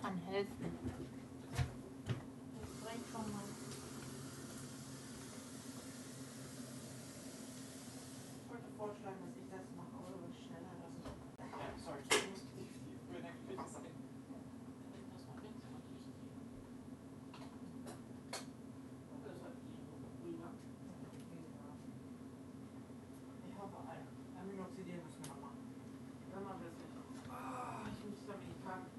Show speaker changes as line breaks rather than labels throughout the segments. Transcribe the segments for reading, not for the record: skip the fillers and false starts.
kann helfen. Direkt schon mal.
Ich wollte vorschlagen, dass ich das mache, aber du bist schneller.
Ja, sorry, ich muss die früher in der Küche sein. Das mal links und ich die. Das hat die rüber.
Ich hoffe, Aminoxidil müssen wir noch machen. Wenn man das nicht. Ich muss damit nicht packen.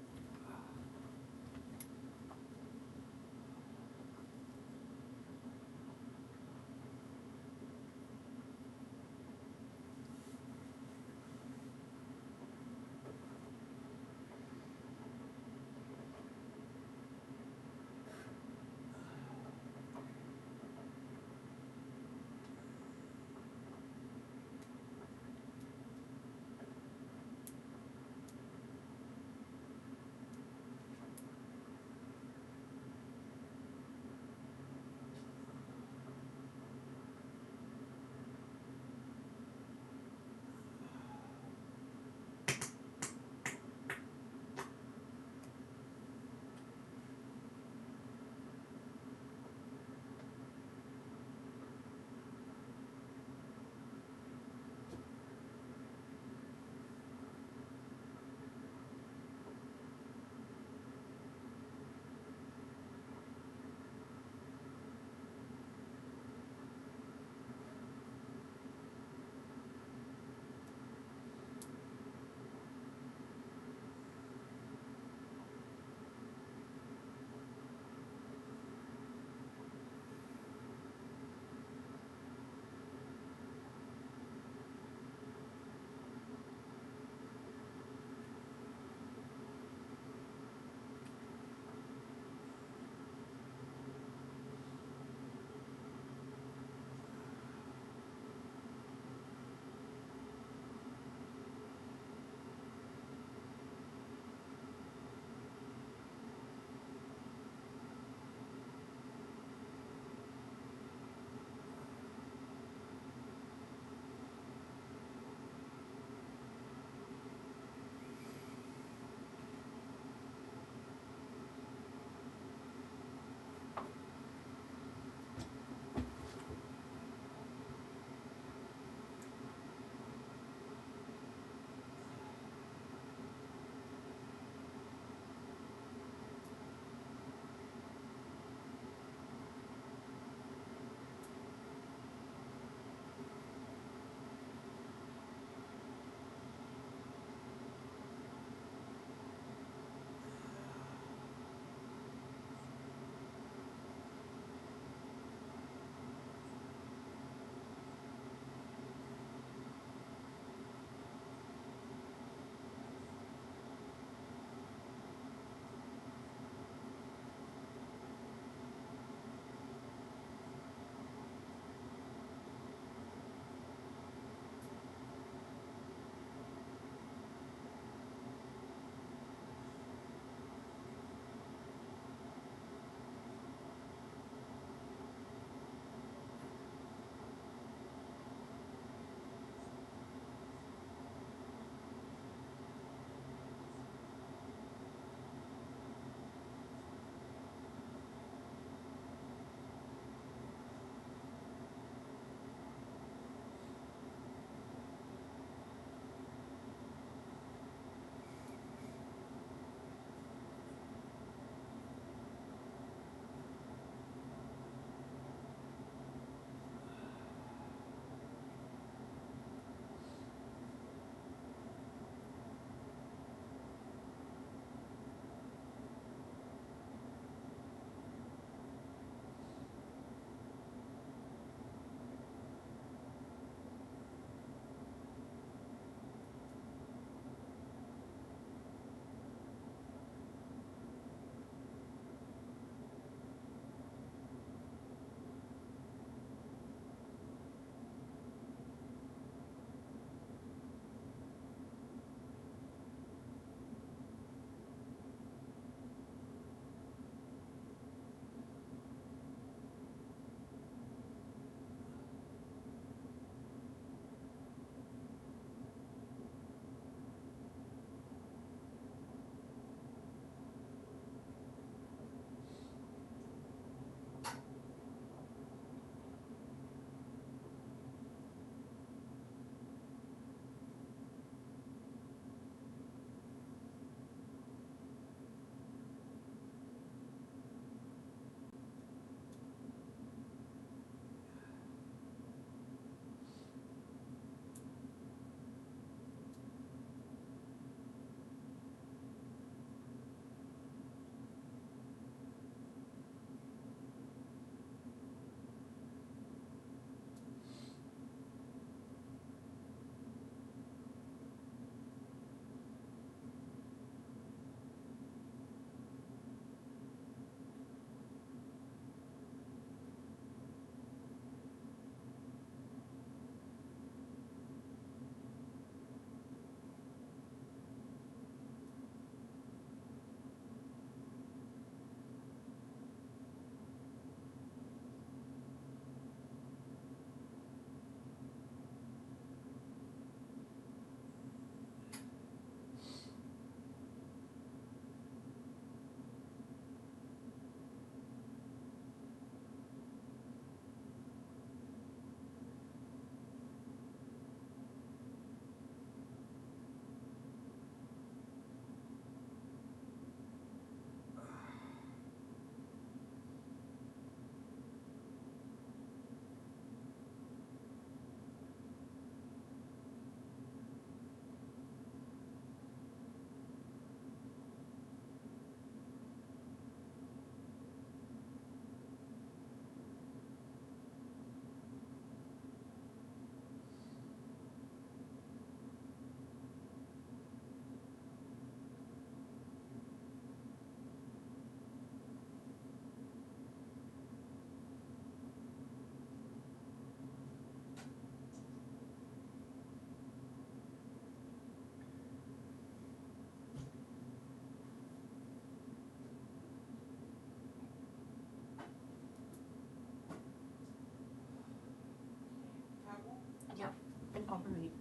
bin auf dem Weg.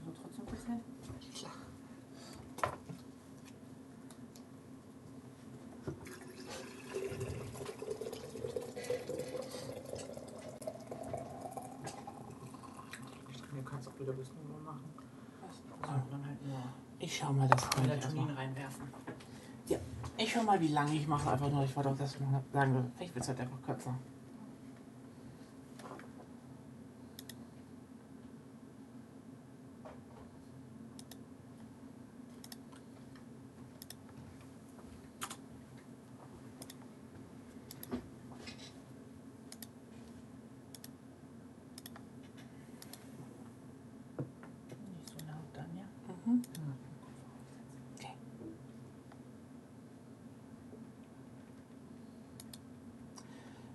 Also trotzdem kurz hin.
Klar. Du kannst auch wieder bis nur machen.
Was?
Also dann halt nur
Ich schau mal, das
Melatonin reinwerfen.
Ja, ich schau mal, wie lange ich mache. Einfach nur, ich wollte auch das mal sagen, vielleicht wird es halt einfach kürzer.
Nicht so laut dann, ja?
Mhm.
Ja.
Okay.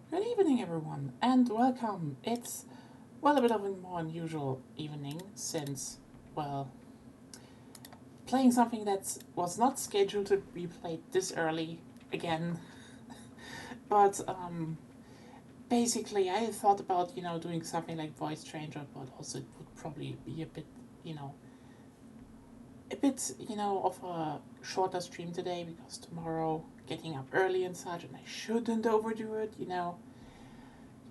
Good evening, everyone, and welcome. It's, well, a bit of a more unusual evening since, well, playing something that was not scheduled to be played this early again. But, basically, I thought about, doing something like Voice Stranger, but also it would probably be a bit, of a shorter stream today because tomorrow getting up early and such, and I shouldn't overdo it,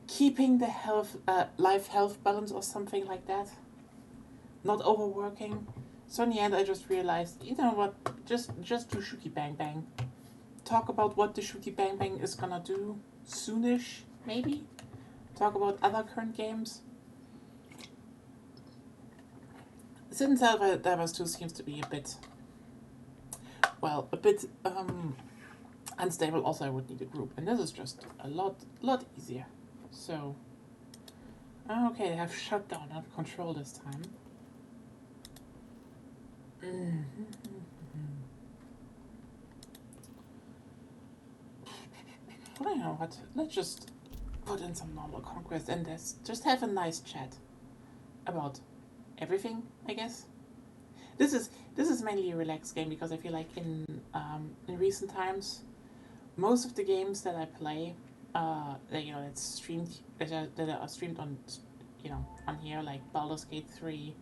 keeping the life health balance or something like that, not overworking. So in the end, I just realized, you know what, just do Shooty Bang Bang. Talk about what the Shooty Bang Bang is gonna do soonish, maybe. Talk about other current games. Since Helldivers 2 seems to be a bit unstable, also I would need a group, and this is just a lot easier. So, okay, they have shut down, not control this time. Well, you know what? Let's just put in some normal conquest and just have a nice chat about everything, I guess. This is mainly a relaxed game because I feel like in recent times, most of the games that I play, that's streamed that are streamed on, on here, like Baldur's Gate 3,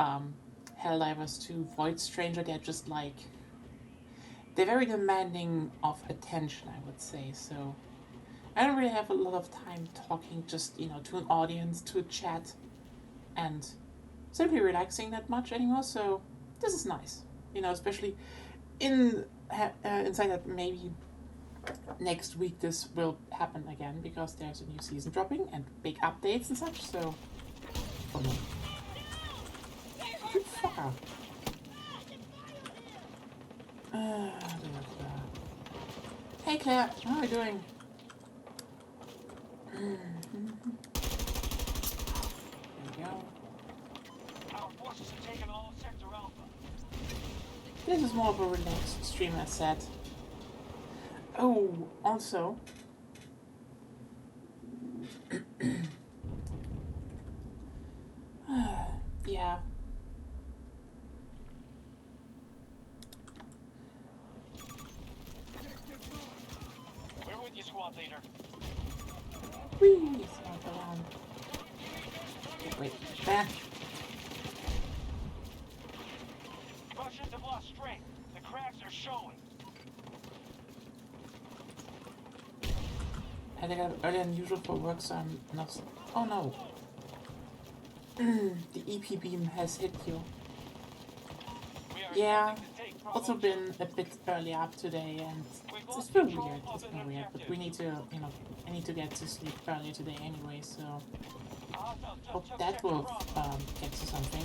Helldivers 2, Void Stranger, they're very demanding of attention, I would say. So I don't really have a lot of time talking just, to an audience, to a chat, and simply relaxing that much anymore. So this is nice, especially inside that maybe next week this will happen again because there's a new season dropping and big updates and such. So, oh no. You fucker. Hey Claire, how are you doing? There we go.
Our forces have taken all of Sector Alpha.
This is more of a relaxed stream, as said. Oh, also. Yeah.
We're with you, squad leader.
Whee! Swamp around. Wait, there.
Russians have lost strength. The cracks are showing.
I think I'm earlier than usual for work, so I'm not. Oh no. The EP beam has hit you.
We are
Yeah.
attempting to take
also been a bit early up today, and it's been weird. It's been weird, but we need to, I need to get to sleep earlier today anyway, so hope that will get to something.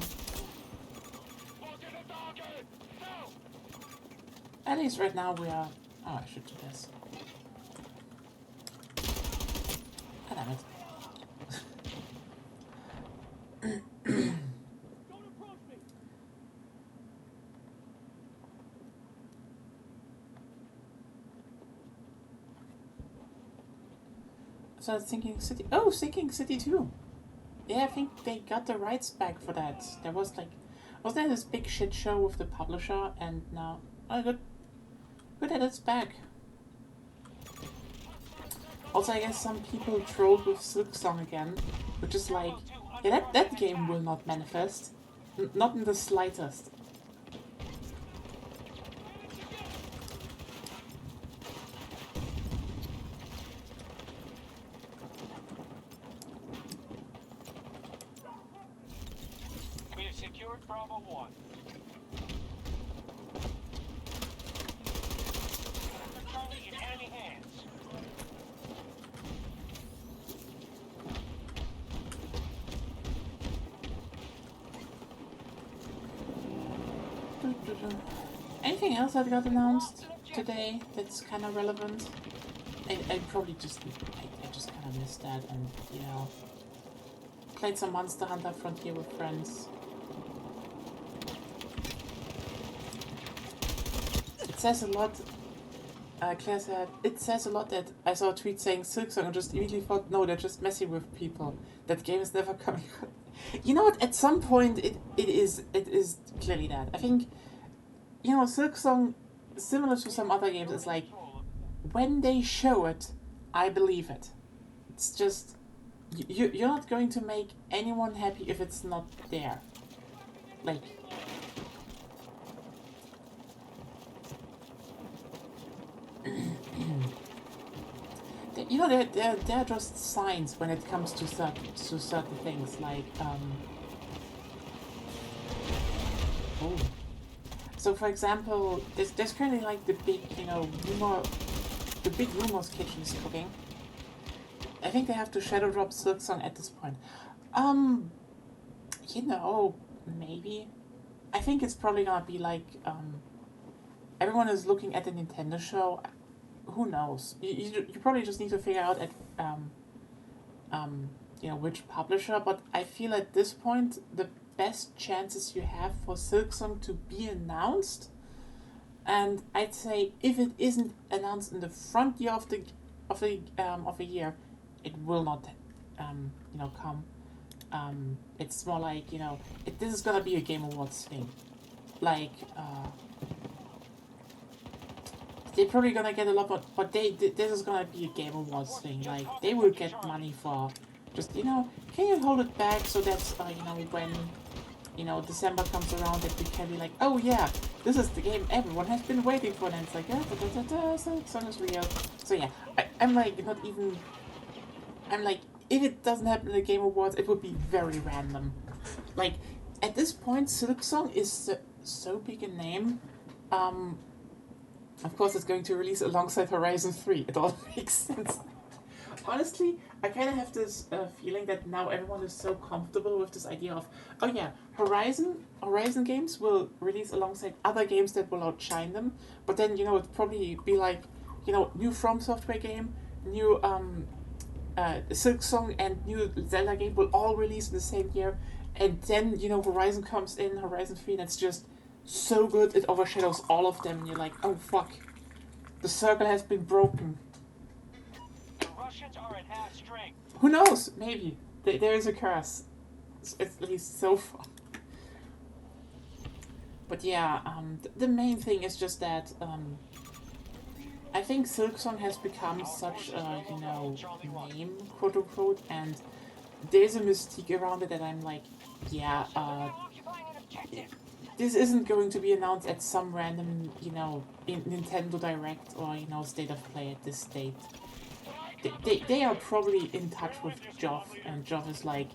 At least right now we are. Oh, I should do this. God damn it. So I was thinking City. Oh, Sinking City 2. Yeah, I think they got the rights back for that. There was like, was there this big shit show with the publisher, and now, oh, good that it's back. Also, I guess some people trolled with Silksong again, which is like, yeah, that game will not manifest, not in the slightest.
We have secured Bravo 1. Charlie in enemy hands.
Anything else that got announced today that's kind of relevant? I probably just, I just kind of missed that, and, you know, played some Monster Hunter Frontier with friends. It says a lot, Claire said, it says a lot that I saw a tweet saying Silksong and just immediately thought, no, they're just messing with people. That game is never coming out. You know what, at some point it is clearly that. I think, you know, Silksong, similar to some other games, is like, when they show it, I believe it. It's just, you're not going to make anyone happy if it's not there. Like, you know, they're just signs when it comes to certain things, like, oh. So, for example, there's currently, like, the big, you know, the big rumors kitchen is cooking. I think they have to shadow drop Silksong at this point. You know, maybe. I think it's probably gonna be like, everyone is looking at the Nintendo show. Who knows? You probably just need to figure out at, you know, which publisher, but I feel at this point, the best chances you have for Silksong to be announced, and I'd say if it isn't announced in the front year of a year, it will not, you know, come. It's more like, you know, this is gonna be a Game Awards thing, like, they're probably gonna get a lot more, but this is gonna be a Game Awards thing. Like, they will get money for just, you know, can you hold it back so that, you know, when, you know, December comes around, that we can be like, oh yeah, this is the game everyone has been waiting for, and it's like, so song is real. So yeah, I'm like, not even, I'm like, if it doesn't happen in the Game Awards, it would be very random. Like, at this point, Silksong is so big a name, of course, it's going to release alongside Horizon 3. It all makes sense. Honestly, I kind of have this feeling that now everyone is so comfortable with this idea of, oh yeah, Horizon games will release alongside other games that will outshine them. But then, you know, it'd probably be like, you know, new From Software game, new Silksong and new Zelda game will all release in the same year. And then, you know, Horizon comes in, Horizon 3, and it's just so good it overshadows all of them, and you're like, oh fuck, the circle has been broken.
The Russians are at half strength.
Who knows? Maybe there is a curse, at least so far. But yeah, the main thing is just that I think Silksong has become such a, you know, name, quote unquote, and there's a mystique around it that I'm like, yeah, this isn't going to be announced at some random, you know, Nintendo Direct or, you know, State of Play at this date. They are probably in touch with Geoff, and Geoff is like,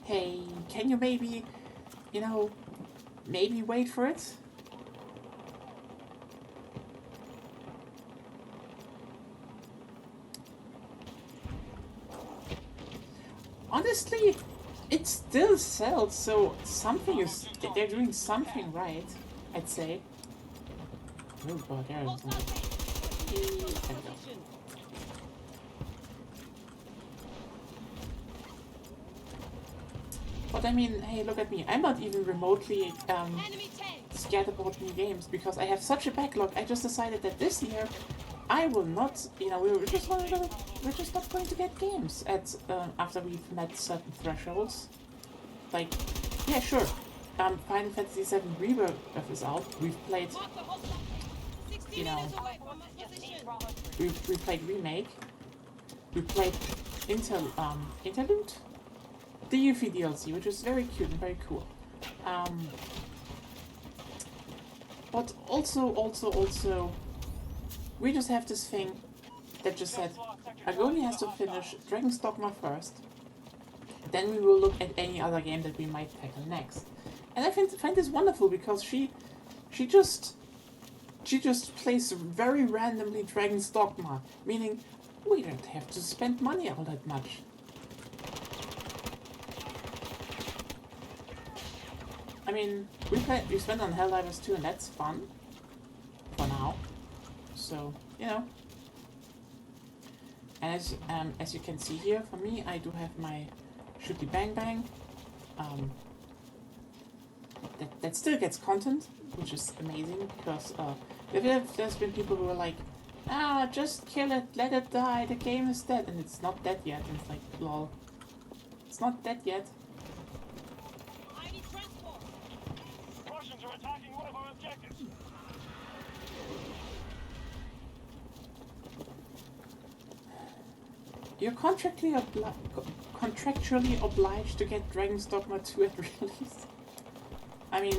hey, can you maybe, you know, maybe wait for it? honestly, it still sells, so something is... They're doing something right, I'd say. Oh god, there is something. There we go. But I mean, hey, look at me. I'm not even remotely scared about new games because I have such a backlog. I just decided that this year I will not, you know, we're just not going to get games at after we've met certain thresholds. Like, yeah, sure. Final Fantasy VII Rebirth is out. We've played, you know, we played Remake. We played Interlude. The Yuffie DLC, which is very cute and very cool. But also, we just have this thing that just said, Agoni has to finish Dragon's Dogma first, then we will look at any other game that we might tackle next. And I find this wonderful because she just plays very randomly Dragon's Dogma, meaning we don't have to spend money all that much. I mean, we spent on Helldivers 2 and that's fun. For now. So, you know. And as you can see here, for me, I do have my Shooty Bang Bang. That still gets content, which is amazing, because there's been people who are like, just kill it, let it die, the game is dead, and it's not dead yet, and it's like, lol. It's not dead yet.
Russians are attacking one of our objectives.
You're contractually obliged to get Dragon's Dogma 2 at release. I mean,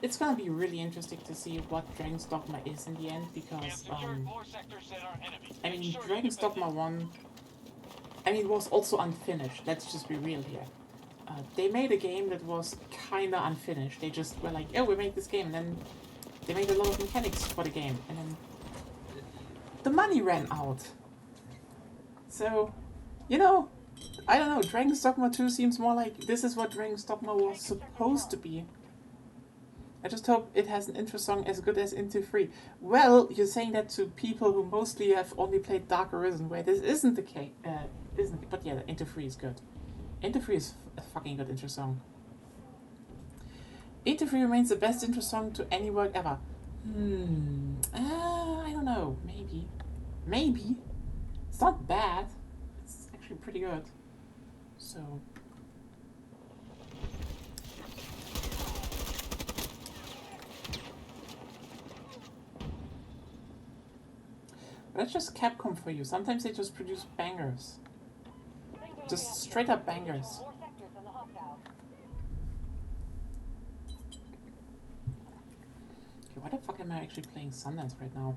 it's gonna be really interesting to see what Dragon's Dogma is in the end, because, I mean, Dragon's Dogma 1, I mean, it was also unfinished, let's just be real here. They made a game that was kinda unfinished. They just were like, oh, we made this game, and then they made a lot of mechanics for the game, and then the money ran out. So, you know, I don't know, Dragon's Dogma 2 seems more like this is what Dragon's Dogma was supposed to be. I just hope it has an intro song as good as Into 3. Well, you're saying that to people who mostly have only played Dark Arisen, where this isn't the case, but yeah, Into 3 is good. Into 3 is a fucking good intro song. Into 3 remains the best intro song to any work ever. I don't know, maybe. Maybe. It's not bad. It's actually pretty good. So... That's just Capcom for you. Sometimes they just produce bangers. Just straight up bangers. Okay, why the fuck am I actually playing Sundance right now?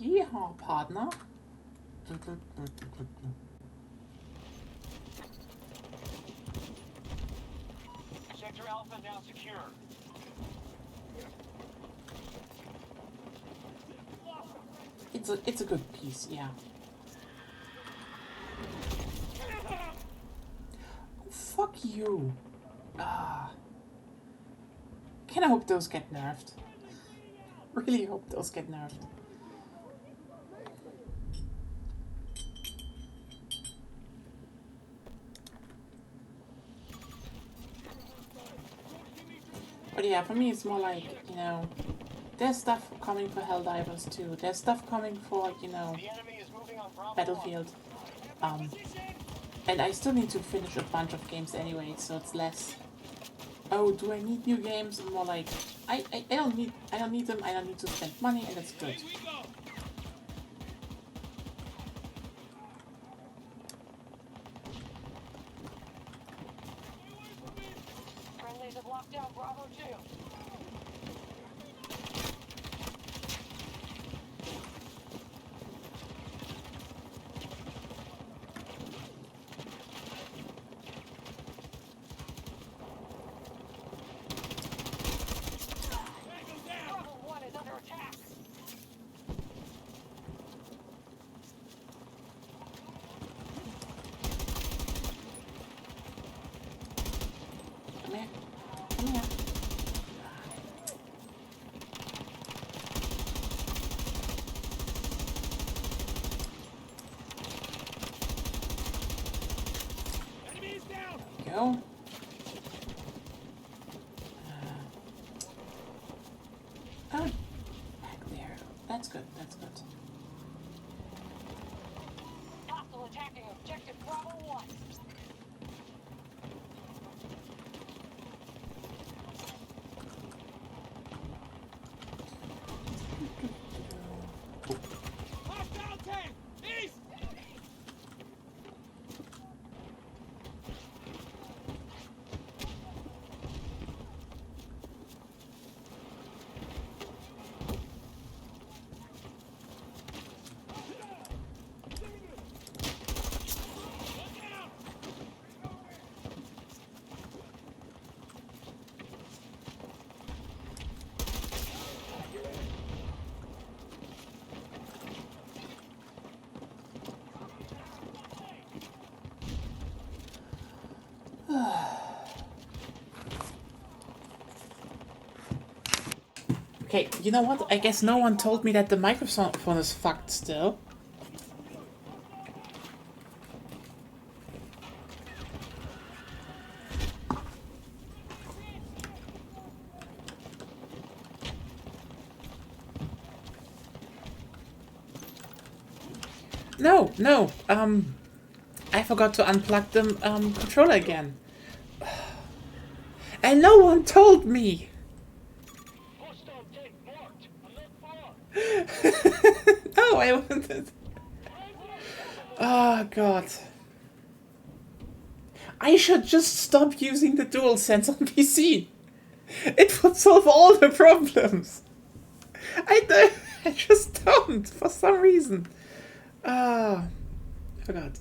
Yeehaw, partner.
Sector Alpha now secure.
It's a good piece, yeah. Oh, fuck you. Can I hope those get nerfed? Really hope those get nerfed. But yeah, for me it's more like, you know, there's stuff coming for Helldivers too. There's stuff coming for, you know, Battlefield. And I still need to finish a bunch of games anyway, so it's less, oh, do I need new games? And more like, I don't need them, I don't need to spend money, and that's good.
Friendlies have locked down Bravo 2.
go. Oh, back there. That's good, that's good.
Hostile attacking objective Bravo 1. Hostile tank! East!
Okay, you know what? I guess no one told me that the microphone is fucked still. No, I forgot to unplug the controller again. And no one told me!
Hostile tank marked. I'm not far.
No, I wanted. Oh god. I should just stop using the DualSense on PC. It would solve all the problems. I just don't, for some reason. Ah, forgot.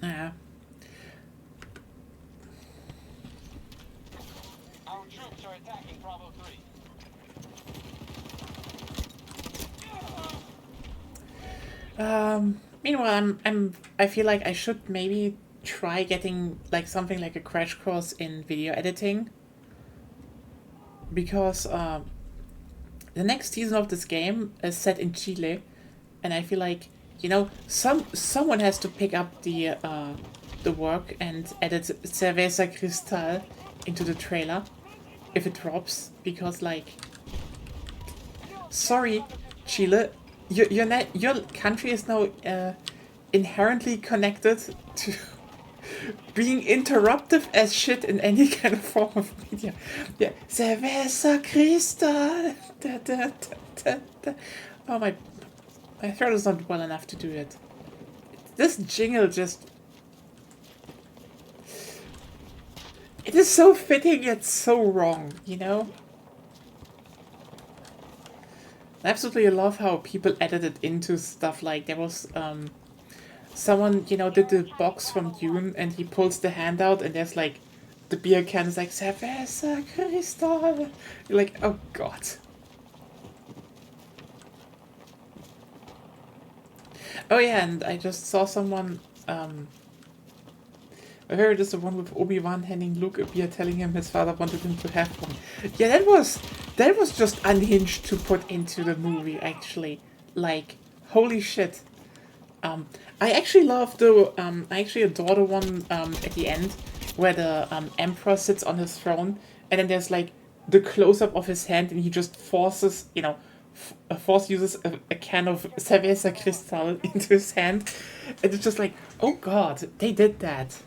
Yeah.
Our troops are attacking Bravo 3.
Meanwhile, I feel like I should maybe try getting like something like a crash course in video editing, because the next season of this game is set in Chile, and I feel like, you know, someone has to pick up the work and edit Cerveza Cristal into the trailer if it drops, because like, sorry, Chile, your country is now inherently connected to being interruptive as shit in any kind of form of media. Yeah, Cerveza Cristal. Da, da, da, da. Oh, my throat is not well enough to do it. This jingle just... It is so fitting yet so wrong, you know? I absolutely love how people edited into stuff. Like, there was someone, you know, did the box from Dune, and he pulls the hand out, and there's like the beer can is like Cerveza Cristal. You're like, oh god. Oh yeah, and I just saw someone, I heard it's the one with Obi-Wan handing Luke a beer, telling him his father wanted him to have one. Yeah, that was just unhinged to put into the movie, actually. Like, holy shit. I actually love the, I actually adore the one at the end, where the Emperor sits on his throne, and then there's like the close-up of his hand, and he just forces, you know, Force uses a can of Cerveza Cristal into his hand, and it's just like, oh god, they did that.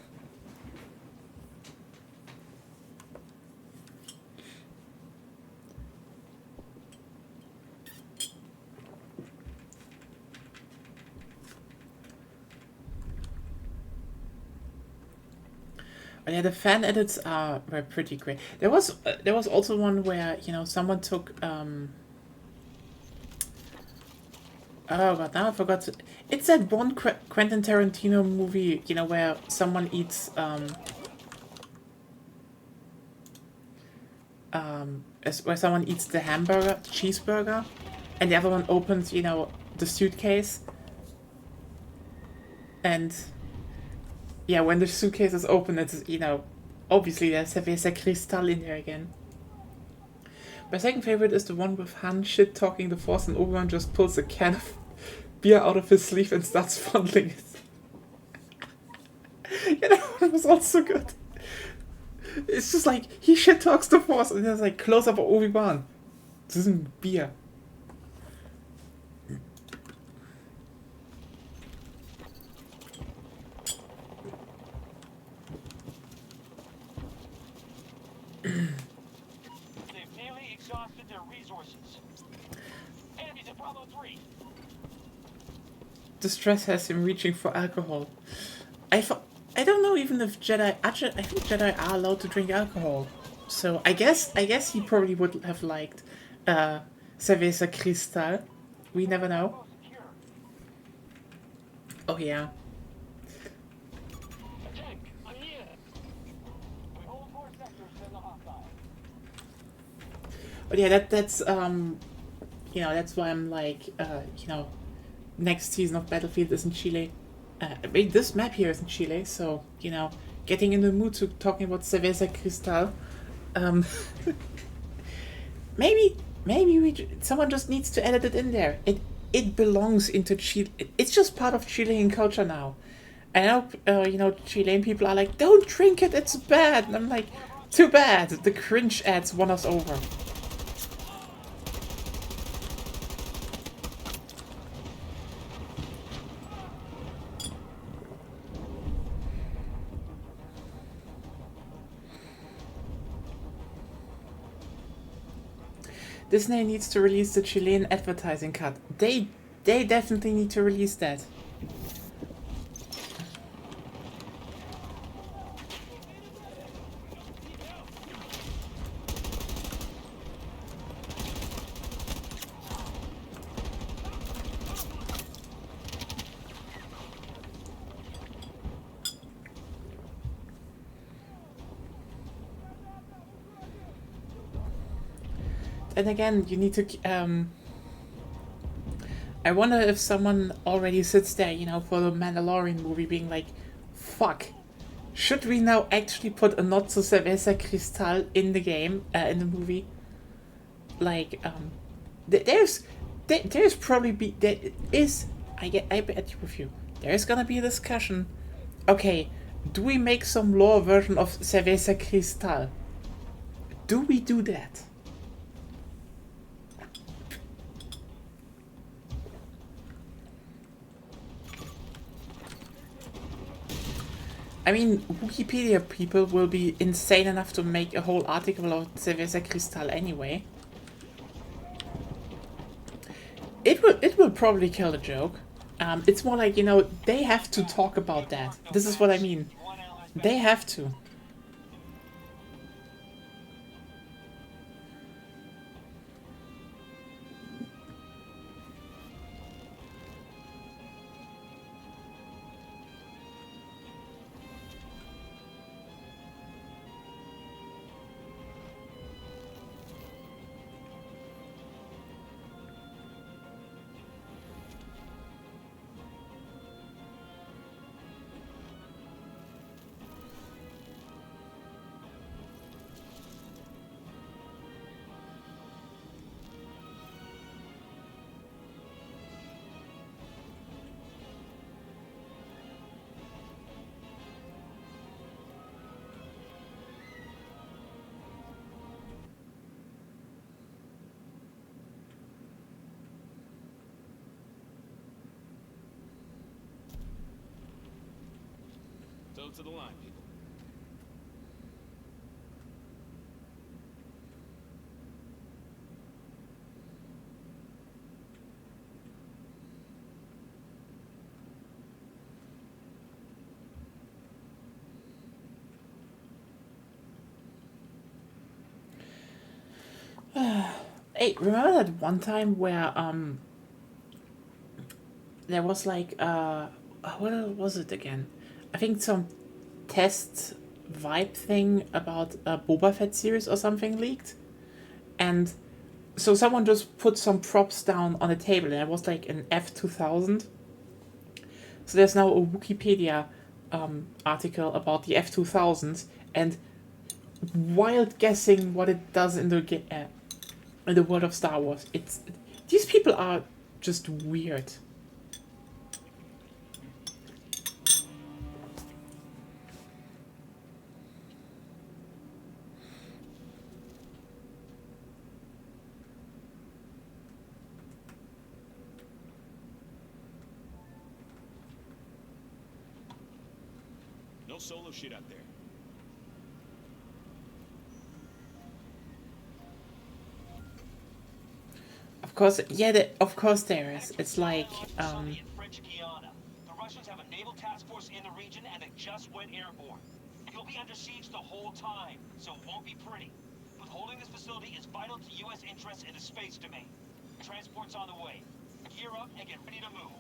But yeah, the fan edits were pretty great. There was also one where, you know, someone took oh god, now I forgot. It's that one Quentin Tarantino movie, you know, where someone eats where someone eats the cheeseburger, and the other one opens, you know, the suitcase, and yeah, when the suitcase is open, it's, you know, obviously there's Cerveza Cristal in there again. My second favorite is the one with Han shit talking the Force, and Obi-Wan just pulls a can of beer out of his sleeve and starts fondling it. You know, it was also good. It's just like, he shit talks the Force, and there's like close up of Obi-Wan. This isn't beer.
They've nearly exhausted their resources. Enemies at Bravo 3.
The stress has him reaching for alcohol. I don't know even if Jedi. Actually, I think Jedi are allowed to drink alcohol. So I guess he probably would have liked Cerveza Cristal. We never know. Oh yeah.
Attack! I'm here. We hold 4 sectors in the hostile.
But yeah, that's you know, that's why I'm like, you know, next season of Battlefield is in Chile. I mean, this map here is in Chile, so, you know, getting in the mood to talking about Cerveza Cristal. Maybe someone just needs to edit it in there. It belongs into Chile. It's just part of Chilean culture now. I know, you know, Chilean people are like, don't drink it, it's bad. And I'm like, too bad. The cringe ads won us over. Disney needs to release the Chilean advertising cut. They definitely need to release that. And again, you need to, I wonder if someone already sits there, you know, for the Mandalorian movie being like, fuck, should we now actually put a nod to Cerveza Cristal in the game, in the movie? Like, there's probably I bet you with you, there's gonna be a discussion. Okay, do we make some lore version of Cerveza Cristal? Do we do that? I mean, Wikipedia people will be insane enough to make a whole article about Cerveza Cristal anyway. It will probably kill the joke. It's more like, you know, they have to talk about that. This is what I mean. They have to.
Toe to the line, people.
Hey, remember that one time where there was like what was it again? I think some test vibe thing about a Boba Fett series or something leaked, and so someone just put some props down on the table, and it was like an F-2000. So there's now a Wikipedia article about the F-2000s and wild guessing what it does in the world of Star Wars. These people are just weird.
No solo shit out there.
Of course, yeah, of course there is. It's like,
Sunny in French Guiana. The Russians have a naval task force in the region and they just went airborne. You'll be under siege the whole time, so it won't be pretty. But holding this facility is vital to U.S. interests in the space domain. Transport's on the way. Gear up and get ready to move.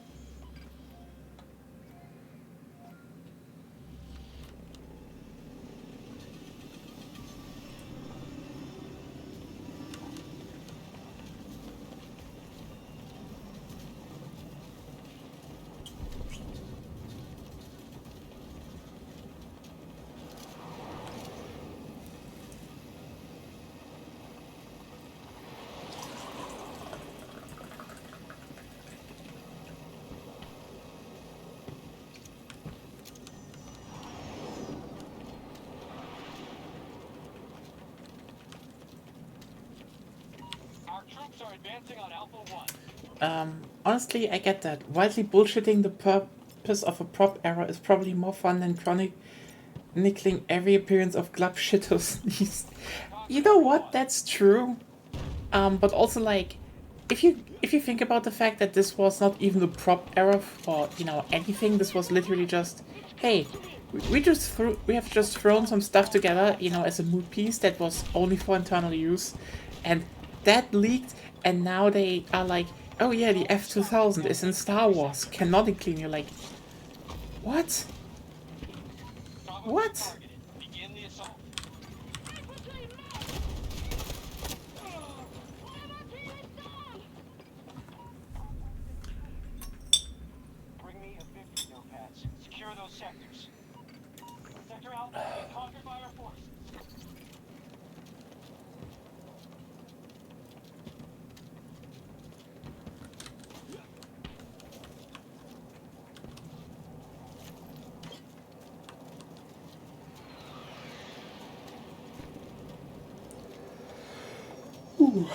Our troops are advancing on Alpha 1.
honestly, I get that. Wildly bullshitting the purpose of a prop error is probably more fun than chronicling every appearance of Glub Shitto sneeze. You know what? That's true. But also, like, if you think about the fact that this was not even a prop error for, you know, anything, this was literally just, hey, we have just thrown some stuff together, you know, as a mood piece that was only for internal use, and that leaked, and now they are like, oh yeah, the F-2000 is in Star Wars canonically, and you're like, what? What?
Begin the assault. Bring me a 50 notepads. Secure those sectors. Sector Alpha has been conquered by our forces.
Ooh.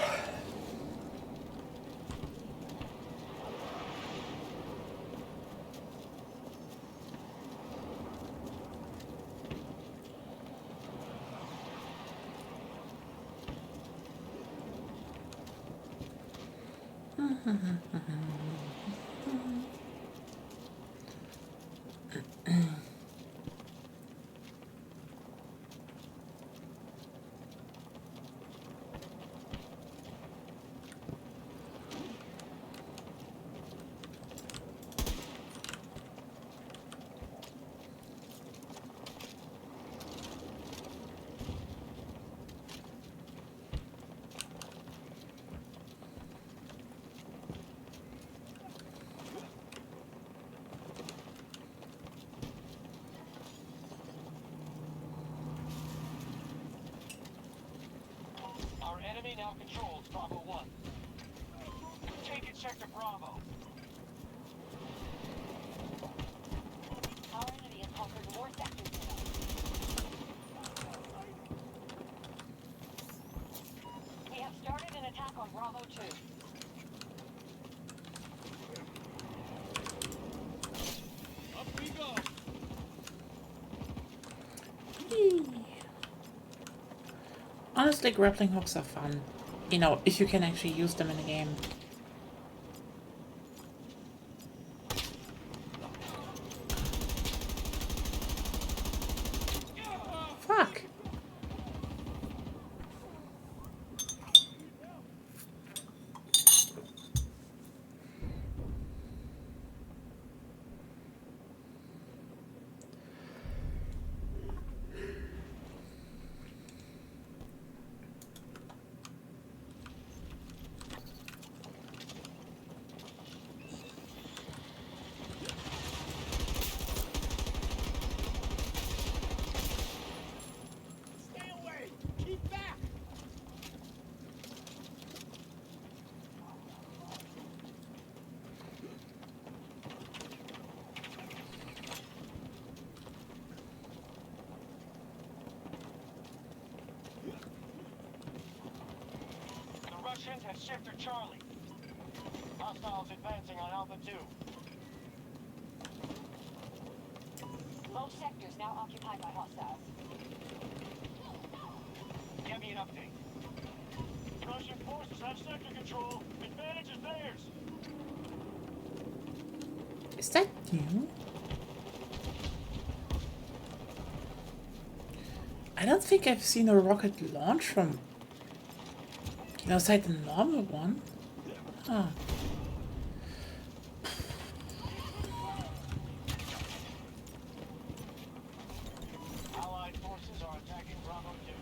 Our enemy now controls Bravo 1. Take it, Sector Bravo.
Our enemy has conquered more sectors than us. We have started an attack on Bravo 2.
Up we go.
Honestly, grappling hooks are fun. You know, if you can actually use them in a game. Fuck!
Stay away. Keep back.
The Russians have Sector Charlie. Hostiles advancing on Alpha 2.
Both sectors now occupied by hostiles.
Give me an update. Russian forces have sector control. Advantage is theirs.
Is that new? I don't think I've seen a rocket launch from outside the normal one. Huh.
Allied forces are attacking Bravo 2.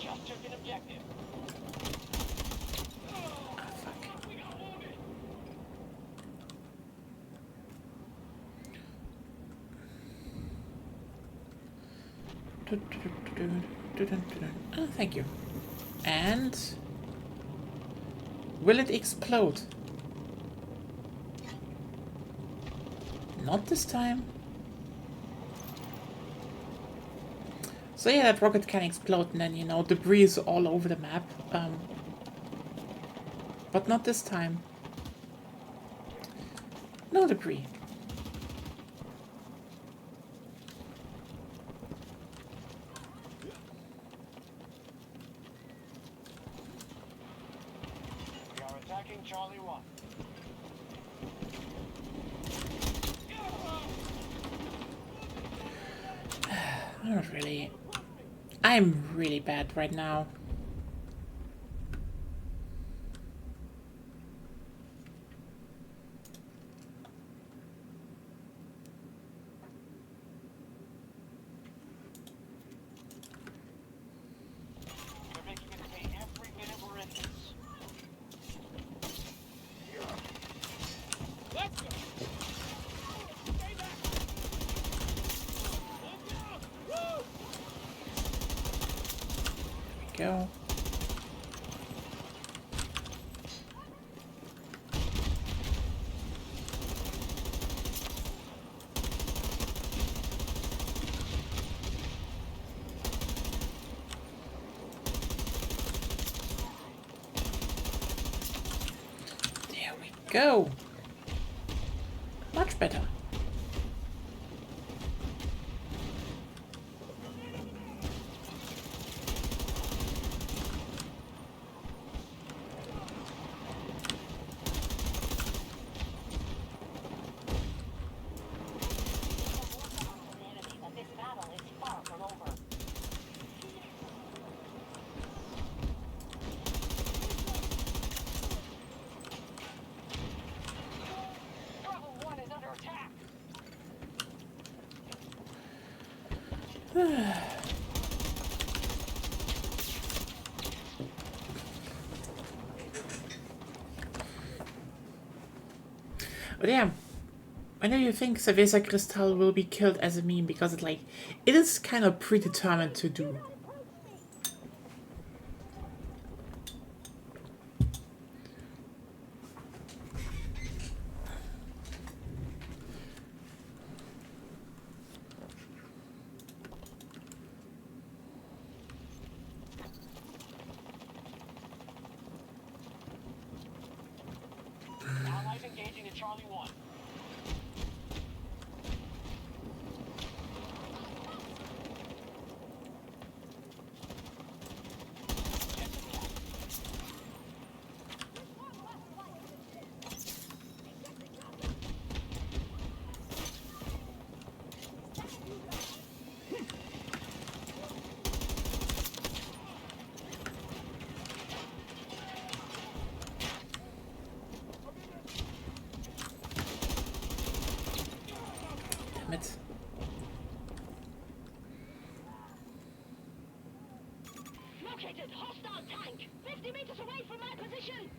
Just took an objective.
Oh, thank you. And will it explode? Not this time. So yeah, that rocket can explode and then, you know, debris is all over the map. But not this time. No debris.
We are attacking Charlie 1.
I'm really bad right now.
We're making it pay every minute we're in this.
Let's go. Stay back. Look out. Woo!
Go. There we go. Much better.
But this battle is far from over. Bravo 1 is under attack.
But yeah, I know you think Cerveza Cristal will be killed as a meme because it is kind of predetermined to do.
Allies engaging at Charlie 1.
Damn it.
Located hostile tank 50 meters away from my position.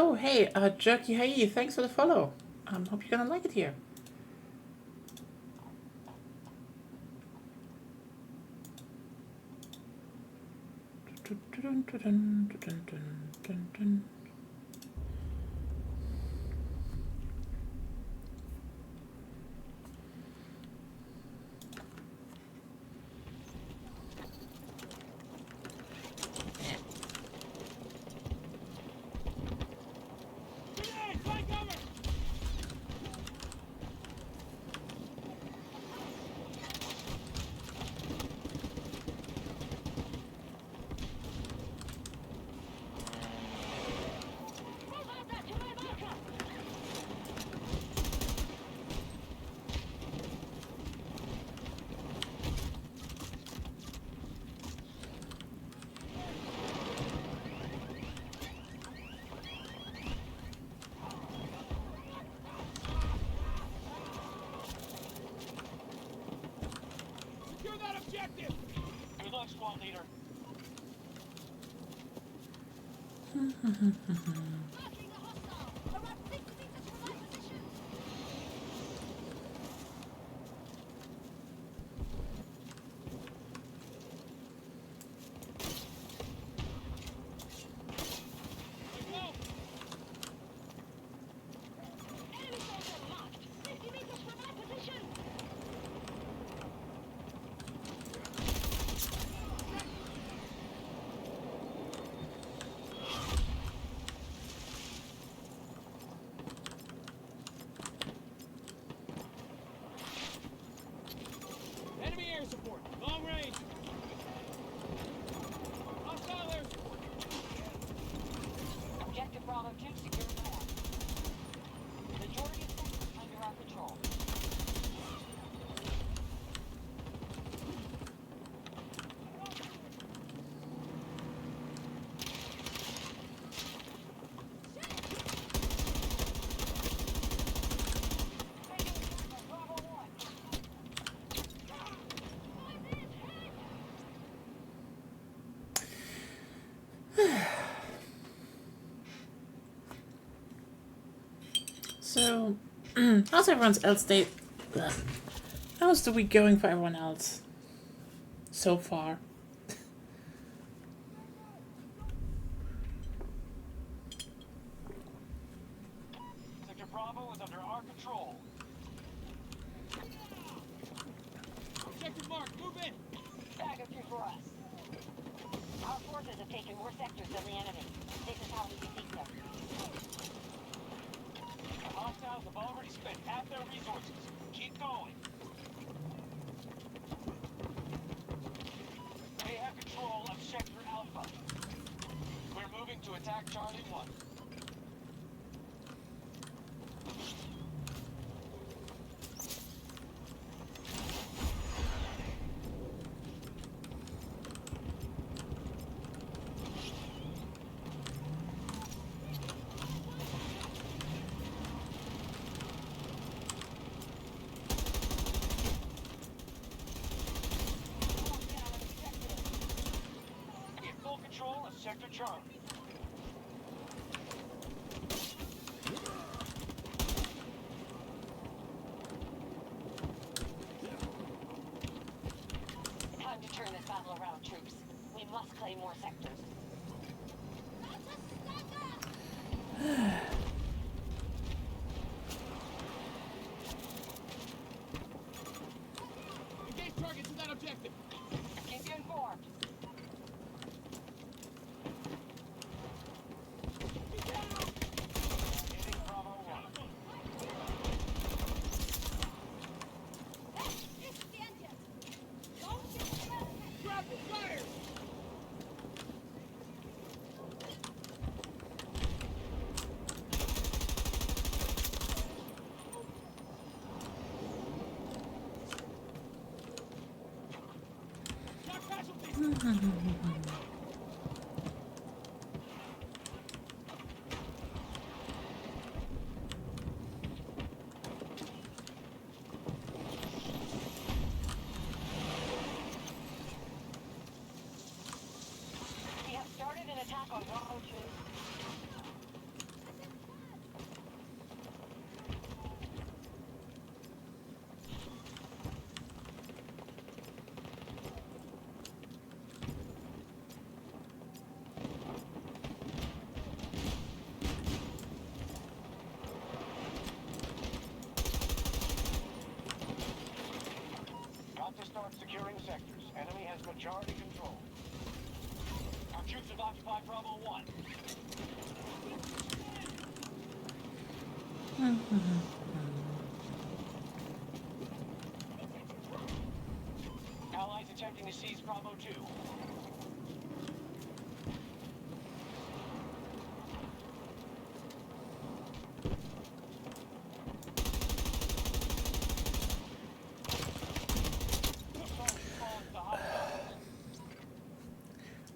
Oh, hey, Jerky, hey, thanks for the follow. Hope you're gonna like it here.
Grenade! Flank cover!
Move out there to my marker!
Secure that objective!
Good luck, squad leader.
Marking the hostile! Around 50 meters from my position!
Let's go!
Enemy soldier marked! 50 meters from my position!
Enemy air support! Long range! Hostile air support!
Objective Bravo 2 secured and armed. Majority of sectors under our control. Bravo 1.
So, how's everyone else day? Ugh. How's the week going for everyone else? So far.
Sector Bravo is under our control.
Objective mark! Move in!
Stagger 2 for us. Our forces have taken more sectors than the enemy. This is how we defeat them.
The hostiles have already spent half their resources. Keep going. They have control of Sector Alpha. We're moving to attack Charlie 1. Get full control of Sector Charlie.
Time to turn this battle around, troops. We must claim more sectors.
Engage targets in that objective!
Keep you informed.
Hitting Bravo 1.
Rapid fire! Shock casualties!
We have started an attack on Bravo 2.
start securing sectors. Enemy has majority control. Our troops have occupied Bravo 1. Allies attempting to seize Bravo 2.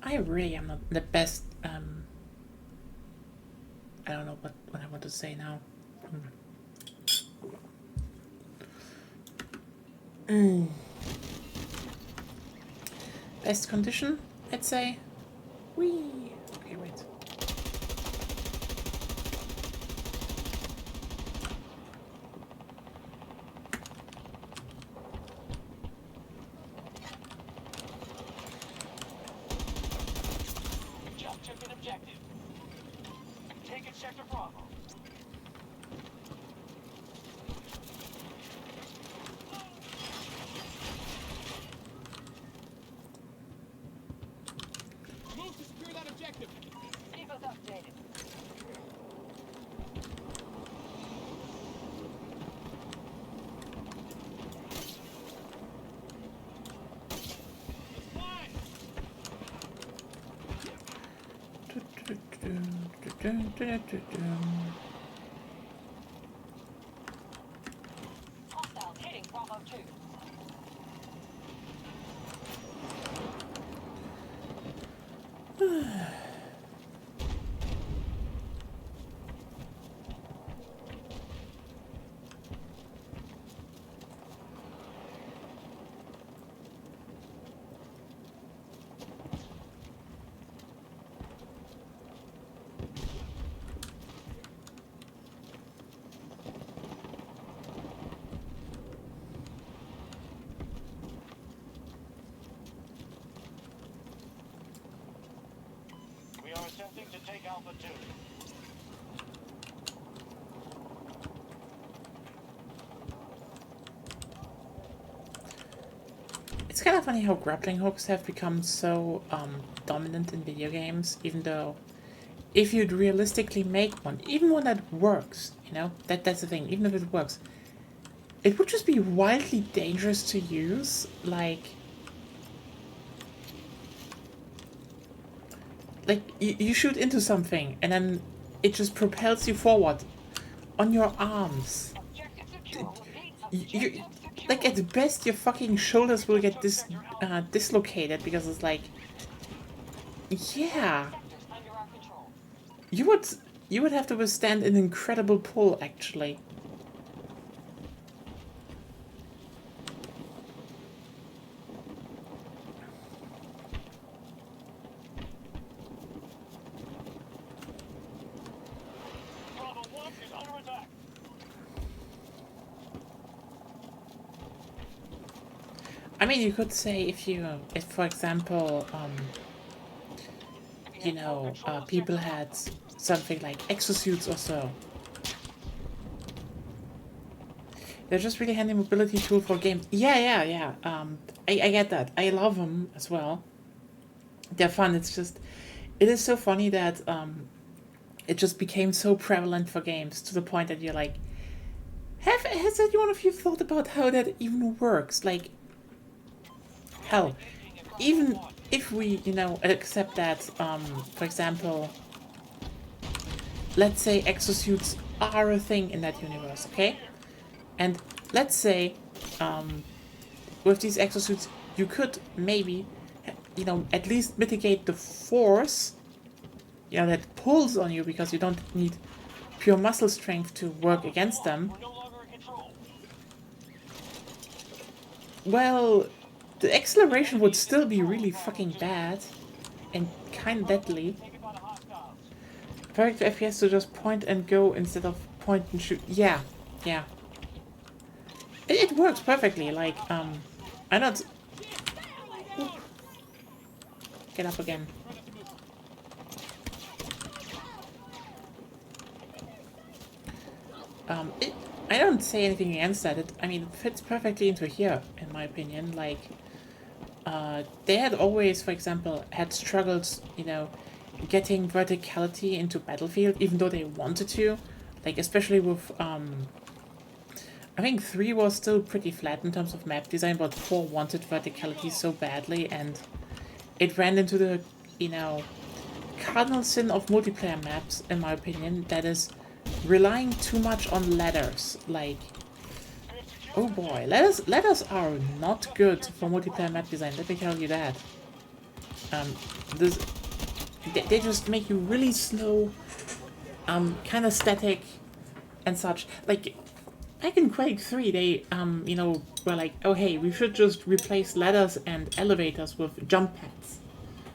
I really am not the best. I don't know what I want to say now. Best condition, I'd say. Whee! Okay, wait.
Just took an objective. Take it, Sector Bravo.
Move to secure that objective.
Keep us updated. Hostiles hitting Bravo 2.
We are attempting to take Alpha 2.
It's kind of funny how grappling hooks have become so dominant in video games, even though if you'd realistically make one, even one that works, you know, that's the thing, even if it works, it would just be wildly dangerous to use, like you shoot into something and then it just propels you forward on your arms.
Objective secure. Repeat,
You,
objective secure.
like at best your fucking shoulders will get dislocated because it's like, yeah,
Sectors under our control.
you would have to withstand an incredible pull actually.
Bravo 1 is under attack.
I mean, you could say if for example, you know, people had something like exosuits or so. They're just really handy mobility tool for games. Yeah. I get that. I love them as well. They're fun. It's just, it is so funny that it just became so prevalent for games to the point that you're like, has anyone of you thought about how that even works? Like, hell, even if we, you know, accept that, for example, let's say exosuits are a thing in that universe, okay? And let's say, with these exosuits, you could maybe, you know, at least mitigate the force, you know, that pulls on you because you don't need pure muscle strength to work against them.
We're no longer in control.
Well, the acceleration would still be really fucking bad and kind of deadly.
Taken by the hostiles.
Perfect for FPS to just point and go instead of point and shoot. Yeah. It works perfectly. Like, I don't. Ooh. Get up again. I don't say anything against that. I mean, it fits perfectly into here, in my opinion. Like, they had always, for example, had struggles, you know, getting verticality into Battlefield, even though they wanted to. Like, especially with, I think 3 was still pretty flat in terms of map design, but 4 wanted verticality so badly, and it ran into the, you know, cardinal sin of multiplayer maps, in my opinion, that is relying too much on ladders. Like, oh boy, ladders are not good for multiplayer map design, let me tell you that. This, they just make you really slow, kind of static and such. Like, back in Quake 3, they, you know, were like, oh hey, we should just replace ladders and elevators with jump pads.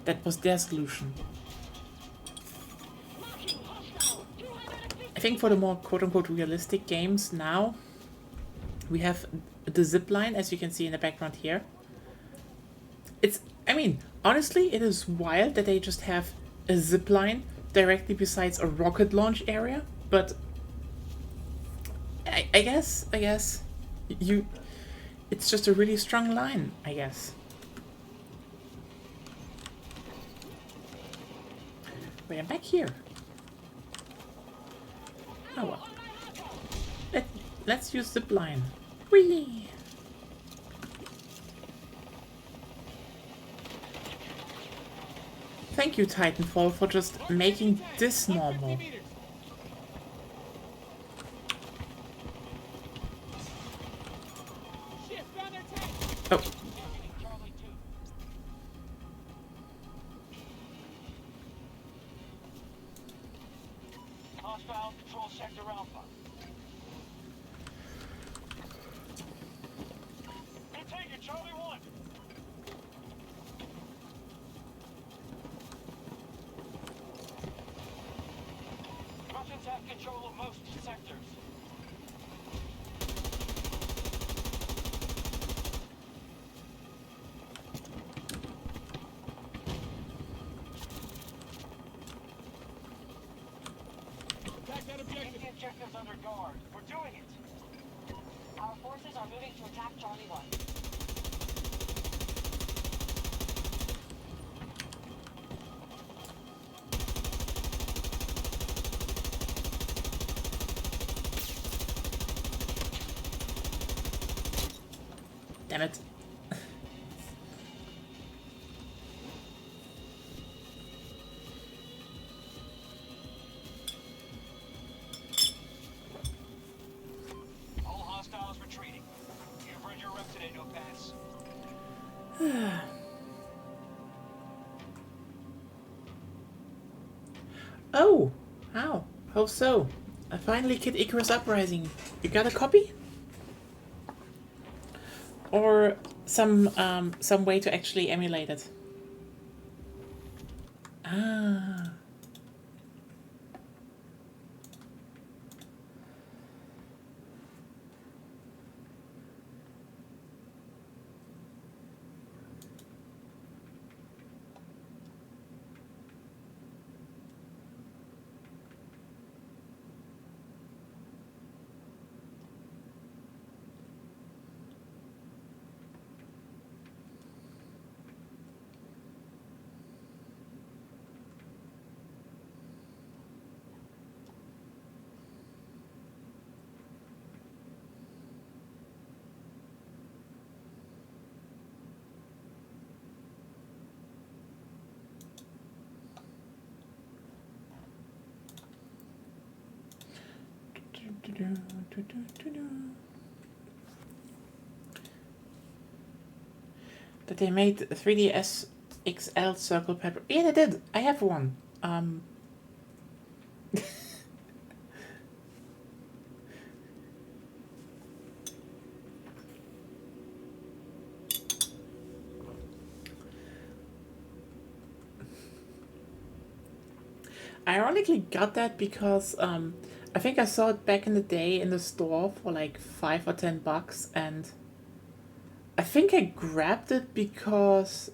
That was their solution. I think for the more quote-unquote realistic games now, we have the zip line, as you can see in the background here. It's, I mean, honestly, it is wild that they just have a zip line directly besides a rocket launch area, but I guess, it's just a really strong line, I guess. Wait, I'm back here. Oh well. Let's use zip line. Whee! Thank you, Titanfall, for just making this normal. Oh.
Hostile control sector Alpha. Container Charlie 1. Russians have control of most sectors. Keep the objectives under guard. We're doing it.
Our forces are moving to attack Charlie 1.
Damn it.
All hostiles retreating. You've earned your rep today, no pass.
Oh, how? How so? I finally Kid Icarus Uprising. You got a copy? Or some way to actually emulate it? Ah. That they made 3DS XL circle pepper. Yeah, they did. I have one. I ironically got that because I think I saw it back in the day in the store for like $5 or $10, and I think I grabbed it because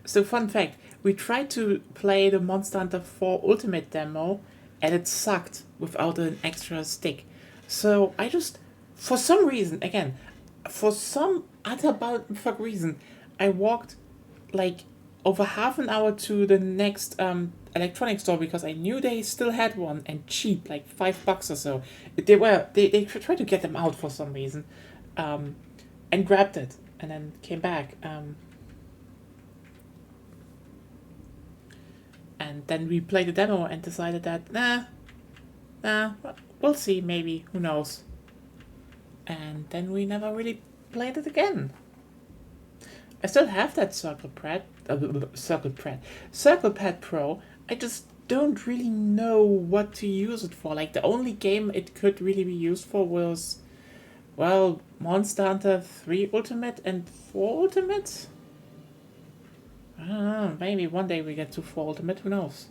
so fun fact, we tried to play the Monster Hunter 4 Ultimate demo and it sucked without an extra stick. So I just, for some reason, again, for some utter fuck reason, I walked like over half an hour to the next electronics store because I knew they still had one and cheap, like $5 or so. They tried to get them out for some reason, and grabbed it and then came back. And then we played the demo and decided that nah, we'll see, maybe, who knows. And then we never really played it again. I still have that Circle Pad Pro. I just don't really know what to use it for. Like, the only game it could really be used for was, well, Monster Hunter 3 Ultimate and 4 Ultimate? I don't know, maybe one day we get to 4 Ultimate, who knows?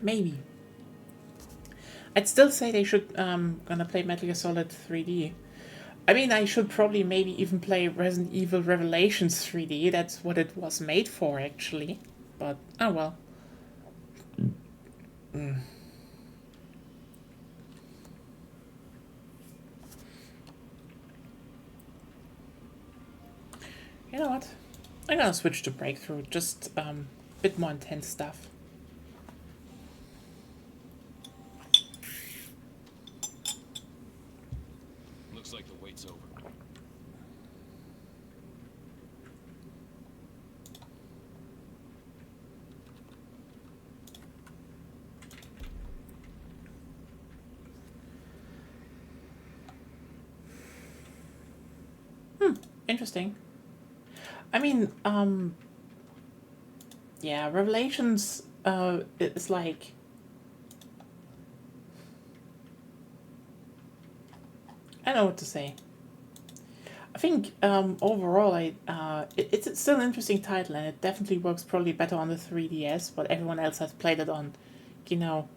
Maybe. I'd still say they should gonna play Metal Gear Solid 3D. I mean, I should probably maybe even play Resident Evil Revelations 3D. That's what it was made for, actually. But, oh well. You know what? I'm gonna switch to Breakthrough. Just a bit more intense stuff.
Looks like the wait's over.
Interesting. I mean, yeah, Revelations, is like, I don't know what to say. I think, overall, it's still an interesting title, and it definitely works probably better on the 3DS, but everyone else has played it on, you know,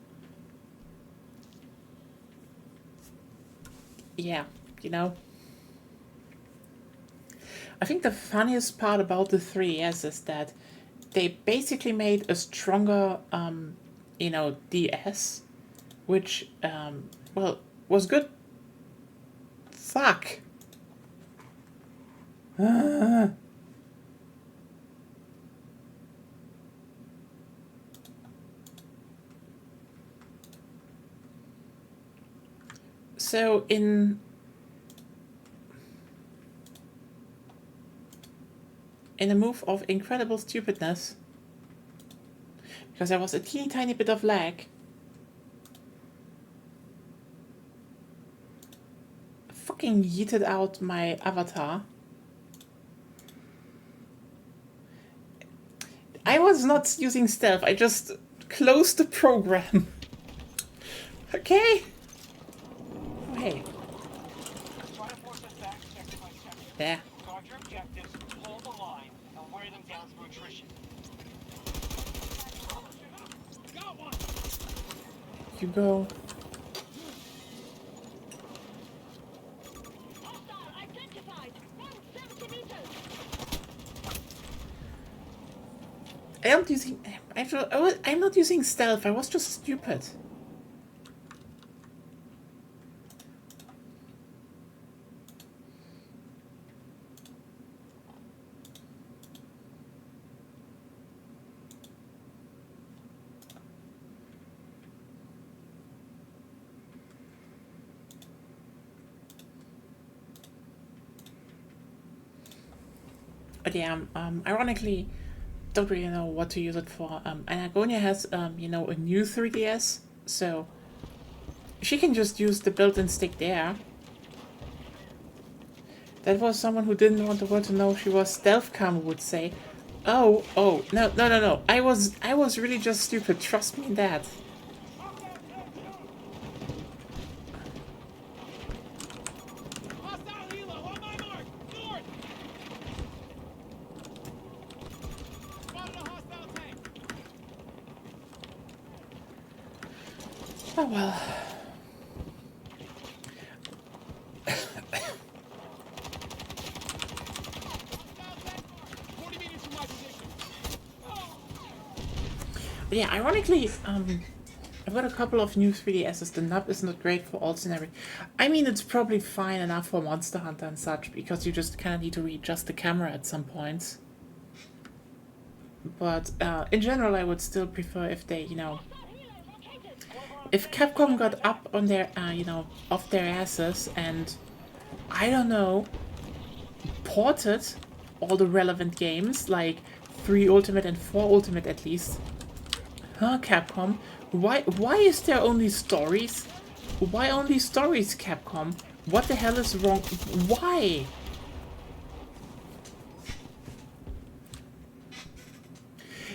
yeah, you know. I think the funniest part about the 3DS is that they basically made a stronger, you know, DS, which, well, was good. Fuck. So in a move of incredible stupidness, because there was a teeny tiny bit of lag, I fucking yeeted out my avatar. I was not using stealth, I just closed the program. Okay? Oh, hey.
Try to force us back sector by sector.
There.
Guard your objectives, hold the line, and wear them down through attrition.
Got one!
You go.
Hostile identified. 170 meters.
I'm not using stealth, I was just stupid. But yeah, ironically, don't really know what to use it for. Anagonia has, you know, a new 3DS, so she can just use the built-in stick there. That was someone who didn't want the world to know she was stealth cam would say. Oh, no. I was really just stupid. Trust me in that.
Hostile helo on my mark! North! Spotted a hostile tank!
Oh well.
Hostile tank mark! 40 meters from my position.
But yeah, ironically, I've I've got a couple of new 3DSs. The nub is not great for all scenarios. I mean, it's probably fine enough for Monster Hunter and such, because you just kind of need to readjust the camera at some points. But in general, I would still prefer if they, you know, if Capcom got up on their, you know, off their asses and, I don't know, ported all the relevant games, like 3 Ultimate and 4 Ultimate at least. Huh, Capcom? Why is there only stories? Why only stories, Capcom? What the hell is wrong? Why?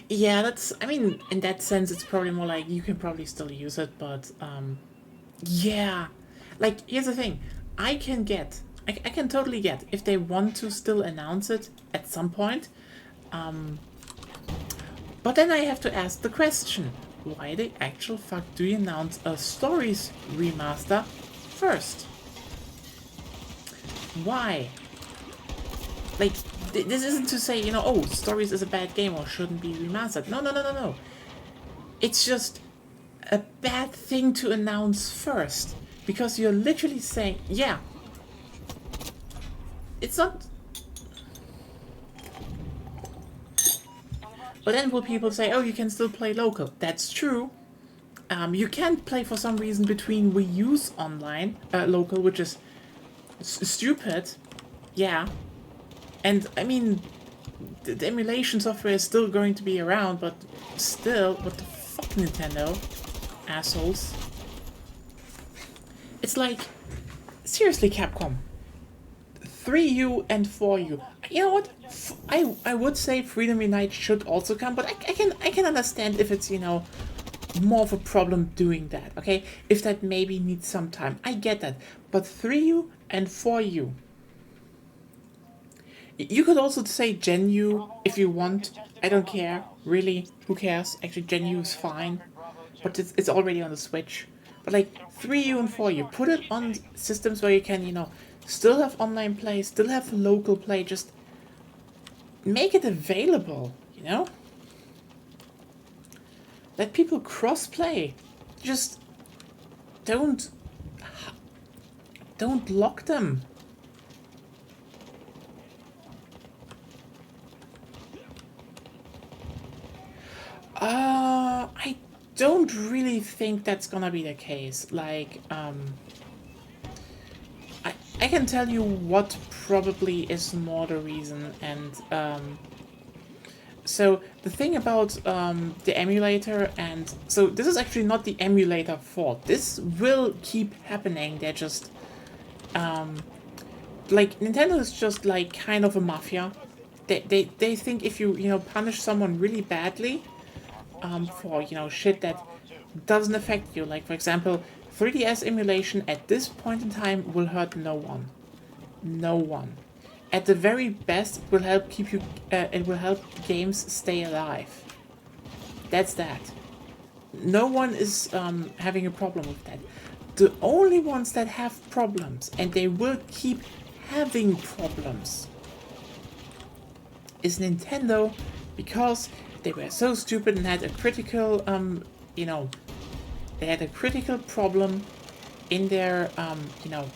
Yeah, that's, I mean, in that sense, it's probably more like you can probably still use it, but, yeah. Like, here's the thing. I can totally get if they want to still announce it at some point. But then I have to ask the question, why the actual fuck do you announce a Stories remaster first? Why? Like, this isn't to say, you know, oh, Stories is a bad game or shouldn't be remastered. No. It's just a bad thing to announce first. Because you're literally saying, yeah, it's not... But then will people say, oh, you can still play local. That's true. You can't play for some reason between Wii U's online, local, which is stupid. Yeah. And, I mean, the emulation software is still going to be around, but still, what the fuck, Nintendo? Assholes. It's like, seriously, Capcom. 3U and 4U. You know what? I would say Freedom Unite should also come, but I can understand if it's, you know, more of a problem doing that, okay? If that maybe needs some time. I get that. But 3U and 4U. You could also say Gen U if you want. I don't care. Really, who cares? Actually, Gen U is fine. But it's already on the Switch. But like 3U and 4U, put it on systems where you can, you know, still have online play, still have local play, just make it available, you know? Let people cross-play. Just don't lock them. I don't really think that's gonna be the case. Like, I can tell you what probably is more the reason, and so the thing about the emulator, and so this is actually not the emulator fault. This will keep happening. They're just like Nintendo is just like kind of a mafia. They think if you punish someone really badly for shit that doesn't affect you, like for example 3DS emulation at this point in time will hurt no one. No one. At the very best, it will help keep you. It will help games stay alive. That's that. No one is having a problem with that. The only ones that have problems, and they will keep having problems, is Nintendo, because they were so stupid and had a critical, they had a critical problem in their,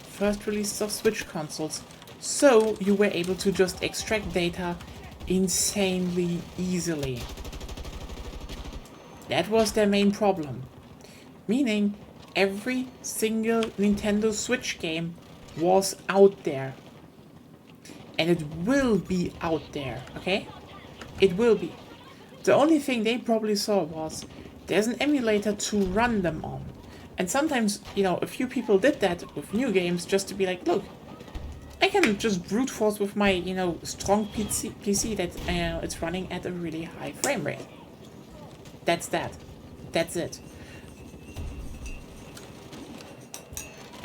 first releases of Switch consoles. So you were able to just extract data insanely easily. That was their main problem. Meaning, every single Nintendo Switch game was out there. And it will be out there, okay? It will be. The only thing they probably saw was there's an emulator to run them on. And sometimes, a few people did that with new games just to be like, look, I can just brute force with my, strong PC that it's running at a really high frame rate. That's that. That's it.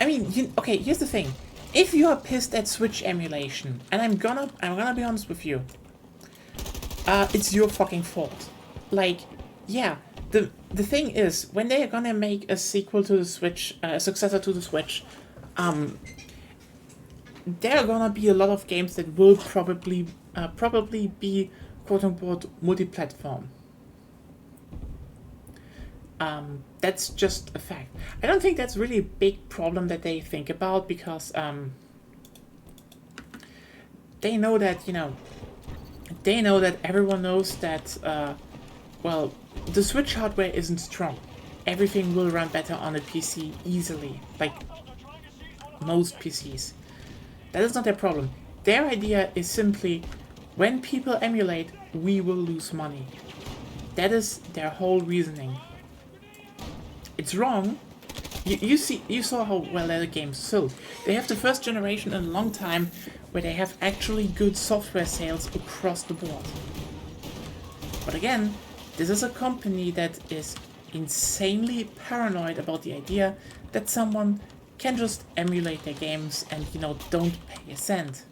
I mean, okay, here's the thing. If you are pissed at Switch emulation, and I'm gonna be honest with you, it's your fucking fault. Like, yeah, the thing is, when they are gonna make a sequel to the Switch, a successor to the Switch, there are gonna be a lot of games that will probably be quote-unquote multi-platform. That's just a fact. I don't think that's really a big problem that they think about, because they know that, everyone knows that, well, the Switch hardware isn't strong. Everything will run better on a PC easily, like most PCs. That is not their problem. Their idea is simply, when people emulate, we will lose money. That is their whole reasoning. It's wrong. You saw how well their games sold. They have the first generation in a long time where they have actually good software sales across the board. But again, this is a company that is insanely paranoid about the idea that someone can just emulate their games and, don't pay a cent.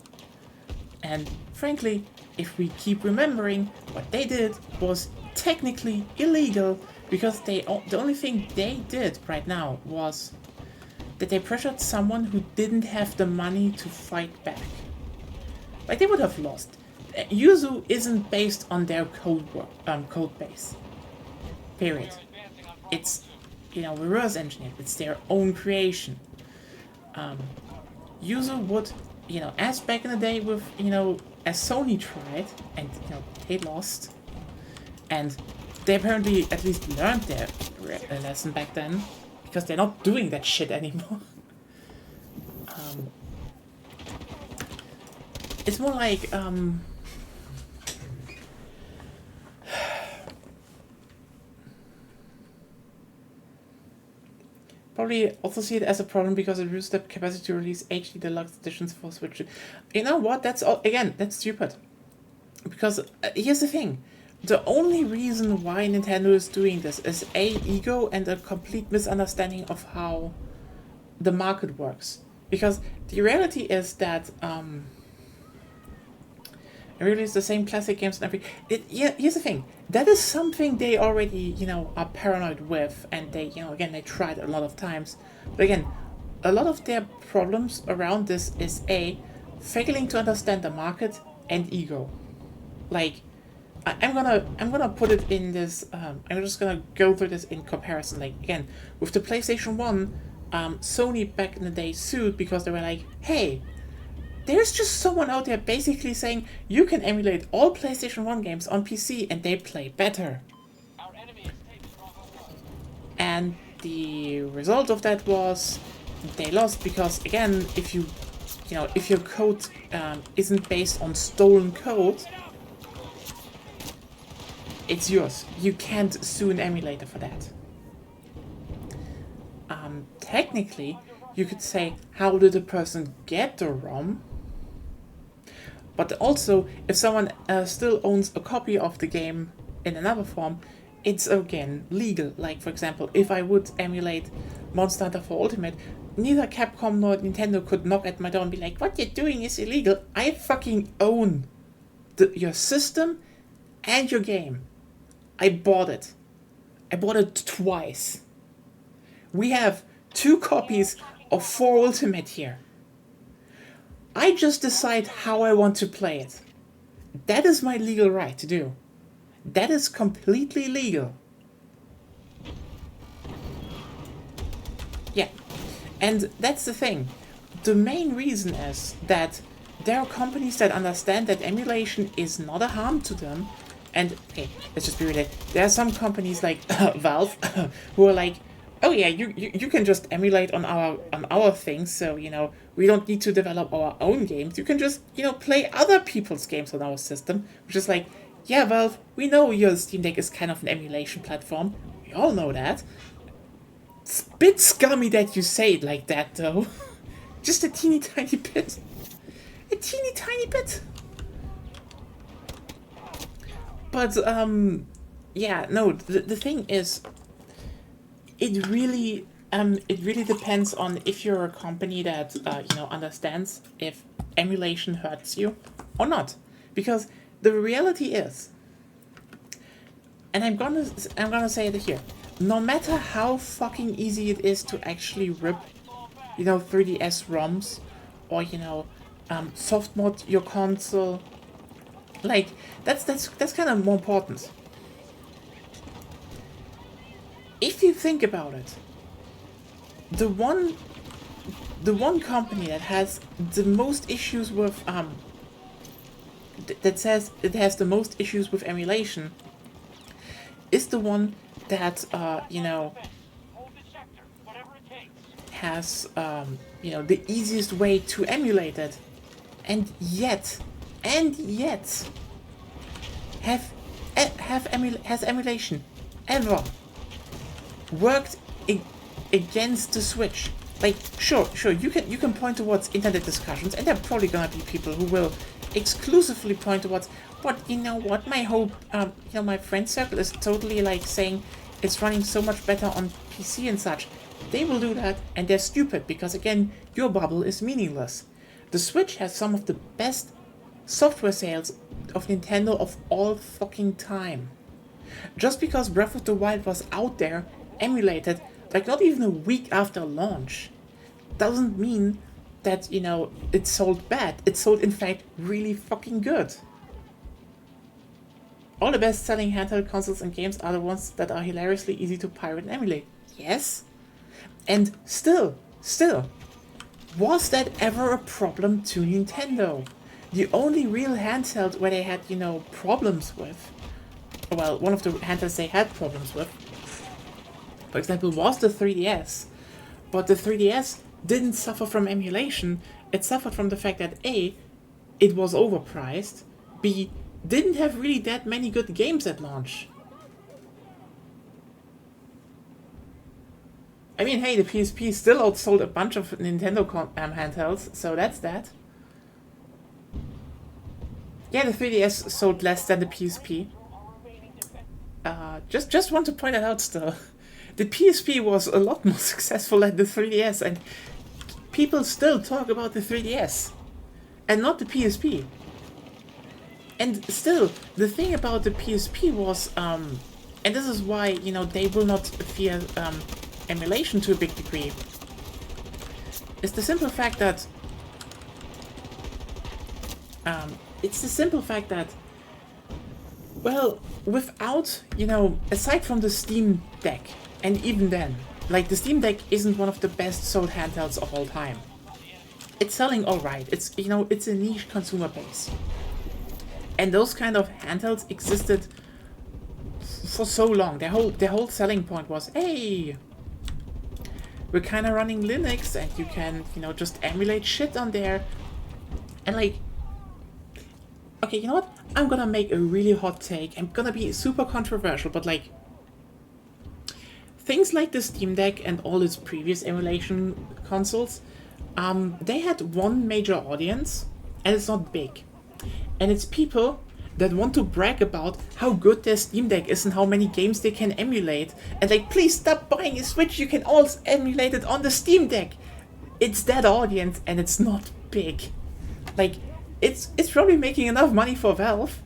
And frankly, if we keep remembering, what they did was technically illegal, because the only thing they did right now was that they pressured someone who didn't have the money to fight back. Like, they would have lost. Yuzu isn't based on their code base. Period. It's, reverse engineered. It's their own creation. Yuzu would, as back in the day with, as Sony tried, and, they lost. And they apparently at least learned their lesson back then, because they're not doing that shit anymore. It's more like, probably also see it as a problem because it reduces the capacity to release HD deluxe editions for Switch. You know what? That's all. Again, that's stupid. Because here's the thing. The only reason why Nintendo is doing this is ego and a complete misunderstanding of how the market works. Because the reality is that they release the same classic games and everything. Here's the thing. That is something they already, are paranoid with, and they, again, they tried a lot of times. But again, a lot of their problems around this is failing to understand the market and ego. Like, I'm gonna put it in this. I'm just gonna go through this in comparison. Like, again, with the PlayStation 1, Sony back in the day sued because they were like, hey, there's just someone out there basically saying you can emulate all PlayStation 1 games on PC and they play better. And the result of that was they lost, because again, if your code isn't based on stolen code, it's yours. You can't sue an emulator for that. Technically, you could say, how did the person get the ROM? But also, if someone still owns a copy of the game in another form, it's again legal. Like, for example, if I would emulate Monster Hunter 4 Ultimate, neither Capcom nor Nintendo could knock at my door and be like, what you're doing is illegal. I fucking own your system and your game. I bought it. I bought it twice. We have 2 copies of 4 Ultimate here. I just decide how I want to play it. That is my legal right to do. That is completely legal. Yeah. And that's the thing. The main reason is that there are companies that understand that emulation is not a harm to them. And, hey, let's just be real. There are some companies like Valve who are like, oh yeah, you can just emulate on our things, so, we don't need to develop our own games. You can just, play other people's games on our system. Which is like, yeah, Valve, we know your Steam Deck is kind of an emulation platform. We all know that. It's a bit scummy that you say it like that, though. Just a teeny tiny bit. A teeny tiny bit. But, yeah, no, the thing is, it really depends on if you're a company that, understands if emulation hurts you or not. Because the reality is, and I'm gonna say it here, no matter how fucking easy it is to actually rip, 3DS ROMs, or, soft mod your console, like, that's kind of more important. if you think about it, the one company that has the most issues with that says it has the most issues with emulation is the one that you know,
Hold the sector, whatever it takes.
has you know, the easiest way to emulate it, and yet has emulation ever worked against the Switch? Like, sure, you can point towards internet discussions, and there are probably gonna be people who will exclusively point towards, but you know what, my whole you know, my friend circle is totally like saying it's running so much better on PC and such. They will do that, and they're stupid, because again, your bubble is meaningless. The Switch has some of the best software sales of Nintendo of all fucking time. Just because Breath of the Wild was out there, emulated, like not even a week after launch, doesn't mean that, you know, it sold bad. It sold, in fact, really fucking good. All the best selling handheld consoles and games are the ones that are hilariously easy to pirate and emulate. Yes? And still, was that ever a problem to Nintendo? The only real handheld where they had, you know, problems with, well, one of the handhelds they had problems with, for example, was the 3DS. But the 3DS didn't suffer from emulation. It suffered from the fact that A, it was overpriced, B, didn't have really that many good games at launch. I mean, hey, the PSP still outsold a bunch of Nintendo handhelds, so that's that. Yeah, the 3DS sold less than the PSP. Just want to point that out still. The PSP was a lot more successful than the 3DS, and people still talk about the 3DS, and not the PSP. And still, the thing about the PSP was, and this is why, you know, they will not fear emulation to a big degree, is the simple fact that, well, without, you know, aside from the Steam Deck, and even then, like, the Steam Deck isn't one of the best sold handhelds of all time. It's selling alright. It's, you know, it's a niche consumer base. And those kind of handhelds existed for so long. Their whole selling point was, hey, we're kind of running Linux, and you can, you know, just emulate shit on there. And like, okay, you know what? I'm gonna make a really hot take. I'm gonna be super controversial, but like, things like the Steam Deck and all its previous emulation consoles, they had one major audience, and it's not big. And it's people that want to brag about how good their Steam Deck is and how many games they can emulate. And like, please stop buying a Switch, you can also emulate it on the Steam Deck. It's that audience, and it's not big. Like, it's probably making enough money for Valve,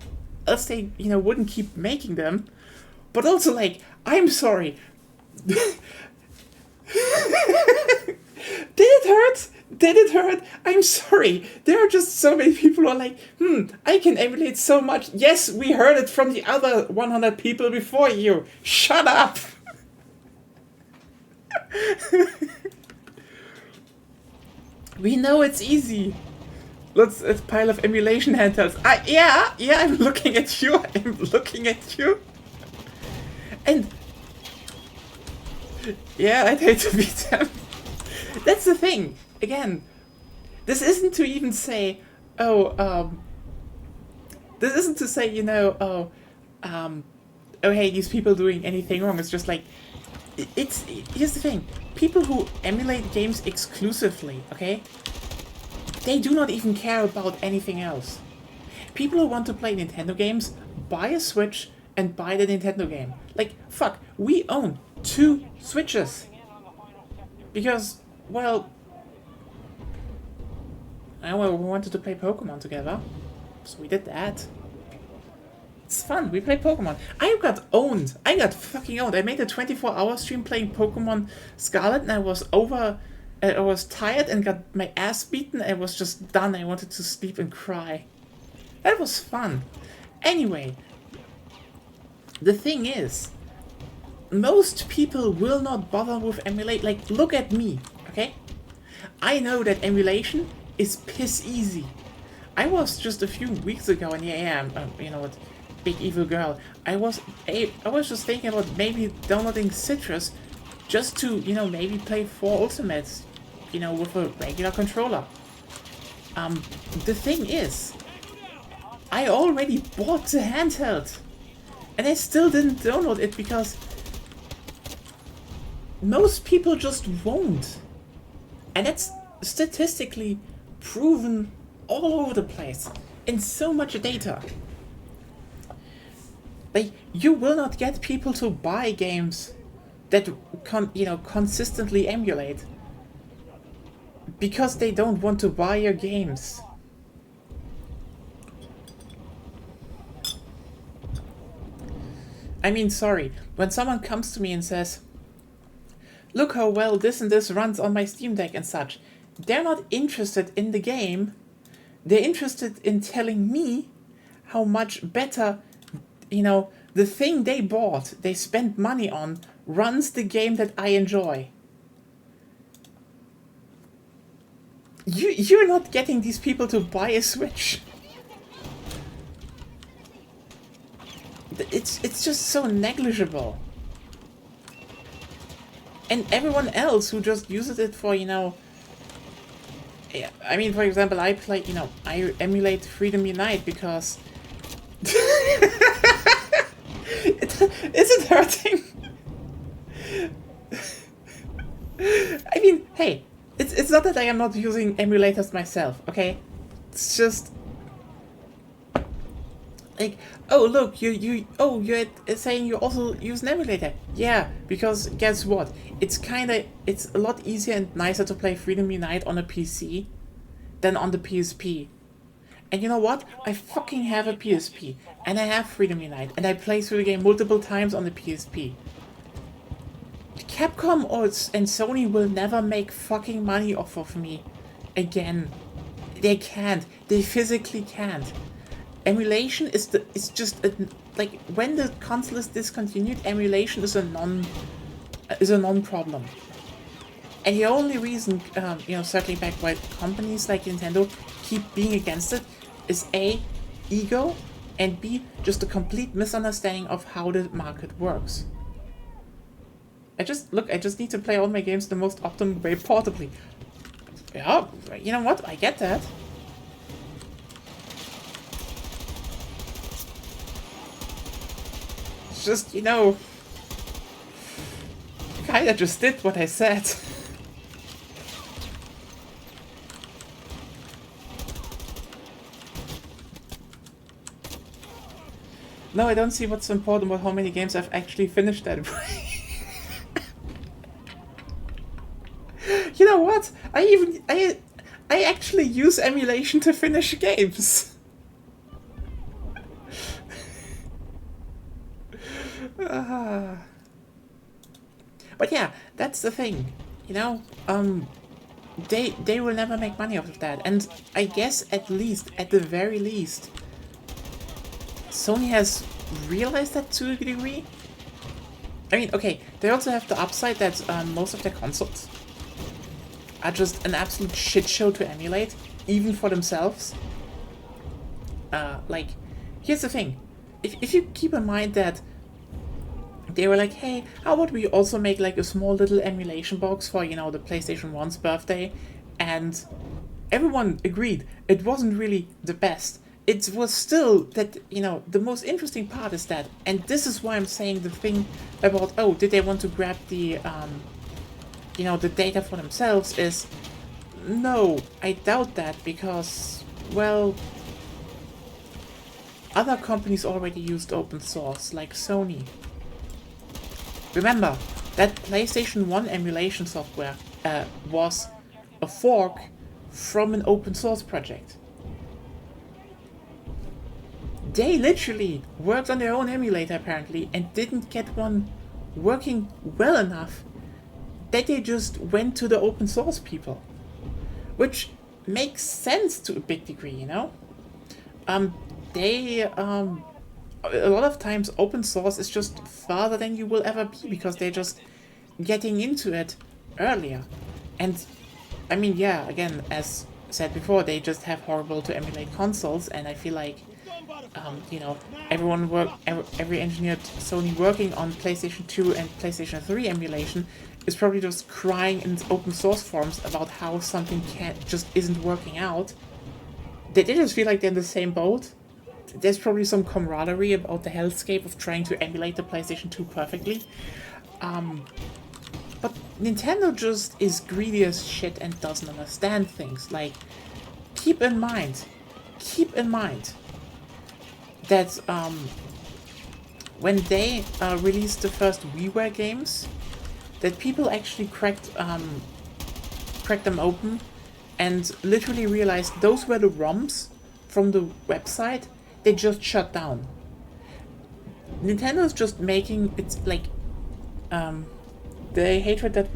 else they, you know, wouldn't keep making them. But also, like, I'm sorry. Did it hurt? Did it hurt? I'm sorry. There are just so many people who are like, I can emulate so much. Yes, we heard it from the other 100 people before you. Shut up! We know it's easy. Let's pile of emulation handhelds. Yeah, I'm looking at you. And yeah, I'd hate to beat them. That's the thing. Again, this isn't to even say, this isn't to say, you know, hey, these people doing anything wrong. It's just like, here's the thing. People who emulate games exclusively, okay, they do not even care about anything else. People who want to play Nintendo games buy a Switch and buy the Nintendo game. Like, fuck, we own 2 Switches. Because, well, we wanted to play Pokemon together, so we did that. It's fun, we play Pokemon. I got fucking owned. I made a 24-hour stream playing Pokemon Scarlet, and I was tired and got my ass beaten. I was just done. I wanted to sleep and cry. That was fun. Anyway, the thing is, most people will not bother with emulate. Like, look at me, okay? I know that emulation is piss easy. I was just a few weeks ago, and yeah, you know what, big evil girl. I was just thinking about maybe downloading Citrus, just to, you know, maybe play 4 Ultimates, you know, with a regular controller. The thing is, I already bought the handheld, and I still didn't download it because most people just won't. And that's statistically proven all over the place in so much data. Like, you will not get people to buy games that consistently emulate because they don't want to buy your games. I mean, sorry, when someone comes to me and says, look how well this and this runs on my Steam Deck and such, they're not interested in the game. They're interested in telling me how much better, you know, the thing they bought, they spent money on, runs the game that I enjoy. You're not getting these people to buy a Switch. It's just so negligible. And everyone else who just uses it for, you know... I mean, for example, I play, you know, I emulate Freedom Unite because... Is it hurting? I mean, hey, it's not that I am not using emulators myself, okay? It's just... Like, oh look, you're saying you also use an emulator. Yeah, because guess what? It's a lot easier and nicer to play Freedom Unite on a PC than on the PSP. And you know what? I fucking have a PSP, and I have Freedom Unite, and I play through the game multiple times on the PSP. Capcom and Sony will never make fucking money off of me again. They can't. They physically can't. Emulation is just like when the console is discontinued, emulation is a non-problem. And the only reason, circling back why companies like Nintendo keep being against it is A, ego, and B, just a complete misunderstanding of how the market works. I just need to play all my games the most optimal way portably. Yeah, you know what? I get that. It's just, you know, kinda just did what I said. No, I don't see what's so important about how many games I've actually finished that way. You know what? I actually use emulation to finish games. But yeah, that's the thing, you know, they will never make money off of that, and I guess at the very least, Sony has realized that to a degree. I mean, okay, they also have the upside that most of their consoles are just an absolute shit show to emulate, even for themselves. Like, here's the thing, if you keep in mind that they were like, hey, how about we also make like a small little emulation box for, you know, the PlayStation 1's birthday, and everyone agreed it wasn't really the best. It was still that, you know, the most interesting part is that, and this is why I'm saying the thing about, oh, did they want to grab the, you know, the data for themselves is, no, I doubt that, because, well, other companies already used open source, like Sony. Remember, that PlayStation 1 emulation software was a fork from an open source project. They literally worked on their own emulator apparently and didn't get one working well enough that they just went to the open source people. Which makes sense to a big degree, you know? They a lot of times open source is just farther than you will ever be because they're just getting into it earlier. And I mean, yeah, again, as said before, they just have horrible to emulate consoles, and I feel like you know, every engineer at Sony working on PlayStation 2 and PlayStation 3 emulation is probably just crying in open source forums about how something just isn't working out. They just feel like they're in the same boat. There's probably some camaraderie about the hellscape of trying to emulate the PlayStation 2 perfectly. But Nintendo just is greedy as shit and doesn't understand things. Like, keep in mind that when they released the first WiiWare games, that people actually cracked them open and literally realized those were the ROMs from the website they just shut down. Nintendo is just making it's like the hatred that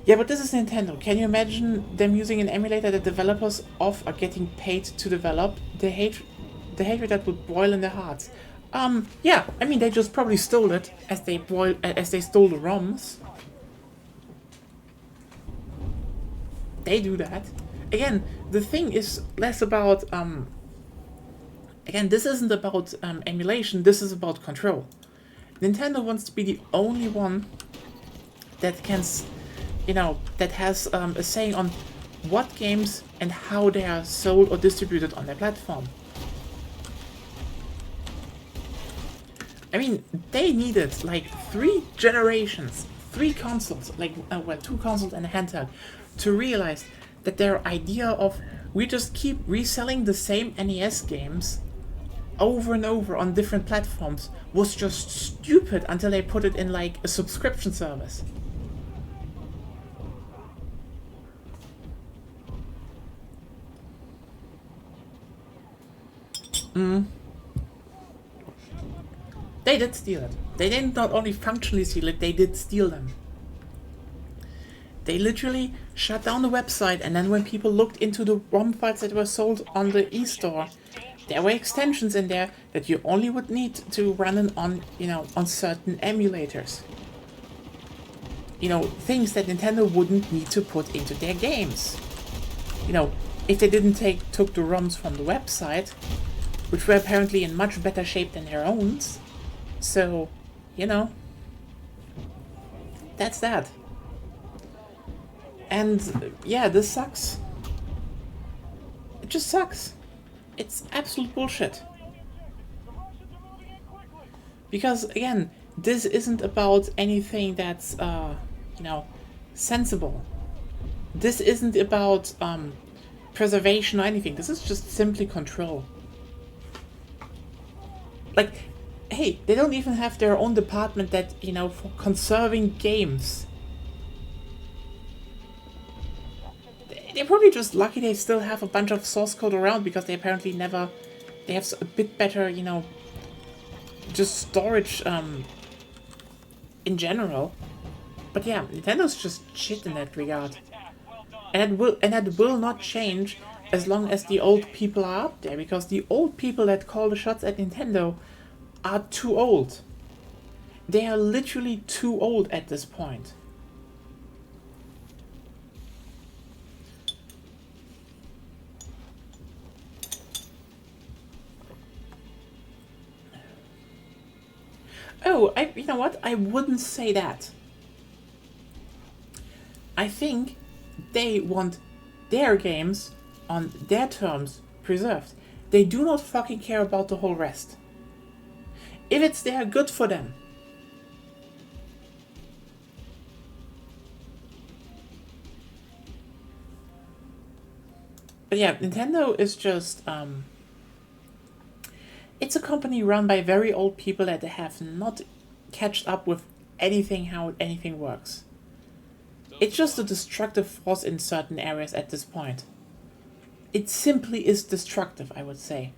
yeah, but this is Nintendo. Can you imagine them using an emulator that developers of are getting paid to develop? The hatred that would boil in their hearts. Yeah, I mean they just probably stole it as they stole the ROMs. They do that. Again, the thing is less about again, this isn't about emulation, this is about control. Nintendo wants to be the only one that can, you know, that has a say on what games and how they are sold or distributed on their platform. I mean, they needed like 3 generations, 3 consoles, like, well, 2 consoles and a handheld, to realize that their idea of we just keep reselling the same NES games over and over on different platforms was just stupid until they put it in like a subscription service. They did steal it. They didn't not only functionally steal it, they did steal them. They literally shut down the website, and then when people looked into the ROM files that were sold on the e-store, there were extensions in there that you only would need to run it on, you know, on certain emulators. You know, things that Nintendo wouldn't need to put into their games. You know, if they didn't took the ROMs from the website, which were apparently in much better shape than their own. So, you know, that's that. And yeah, this sucks. It just sucks. It's absolute bullshit. Because again, this isn't about anything that's you know, sensible. This isn't about preservation or anything. This is just simply control. Like, hey, they don't even have their own department that, you know, for conserving games. They're probably just lucky they still have a bunch of source code around because they apparently never... They have a bit better, you know, just storage in general. But yeah, Nintendo's just shit in that regard. And that will not change as long as the old people are up there, because the old people that call the shots at Nintendo are too old. They are literally too old at this point. Oh, you know what? I wouldn't say that. I think they want their games on their terms preserved. They do not fucking care about the whole rest. If it's there, good for them. But yeah, Nintendo is just it's a company run by very old people that have not catched up with anything, how anything works. It's just a destructive force in certain areas at this point. It simply is destructive, I would say.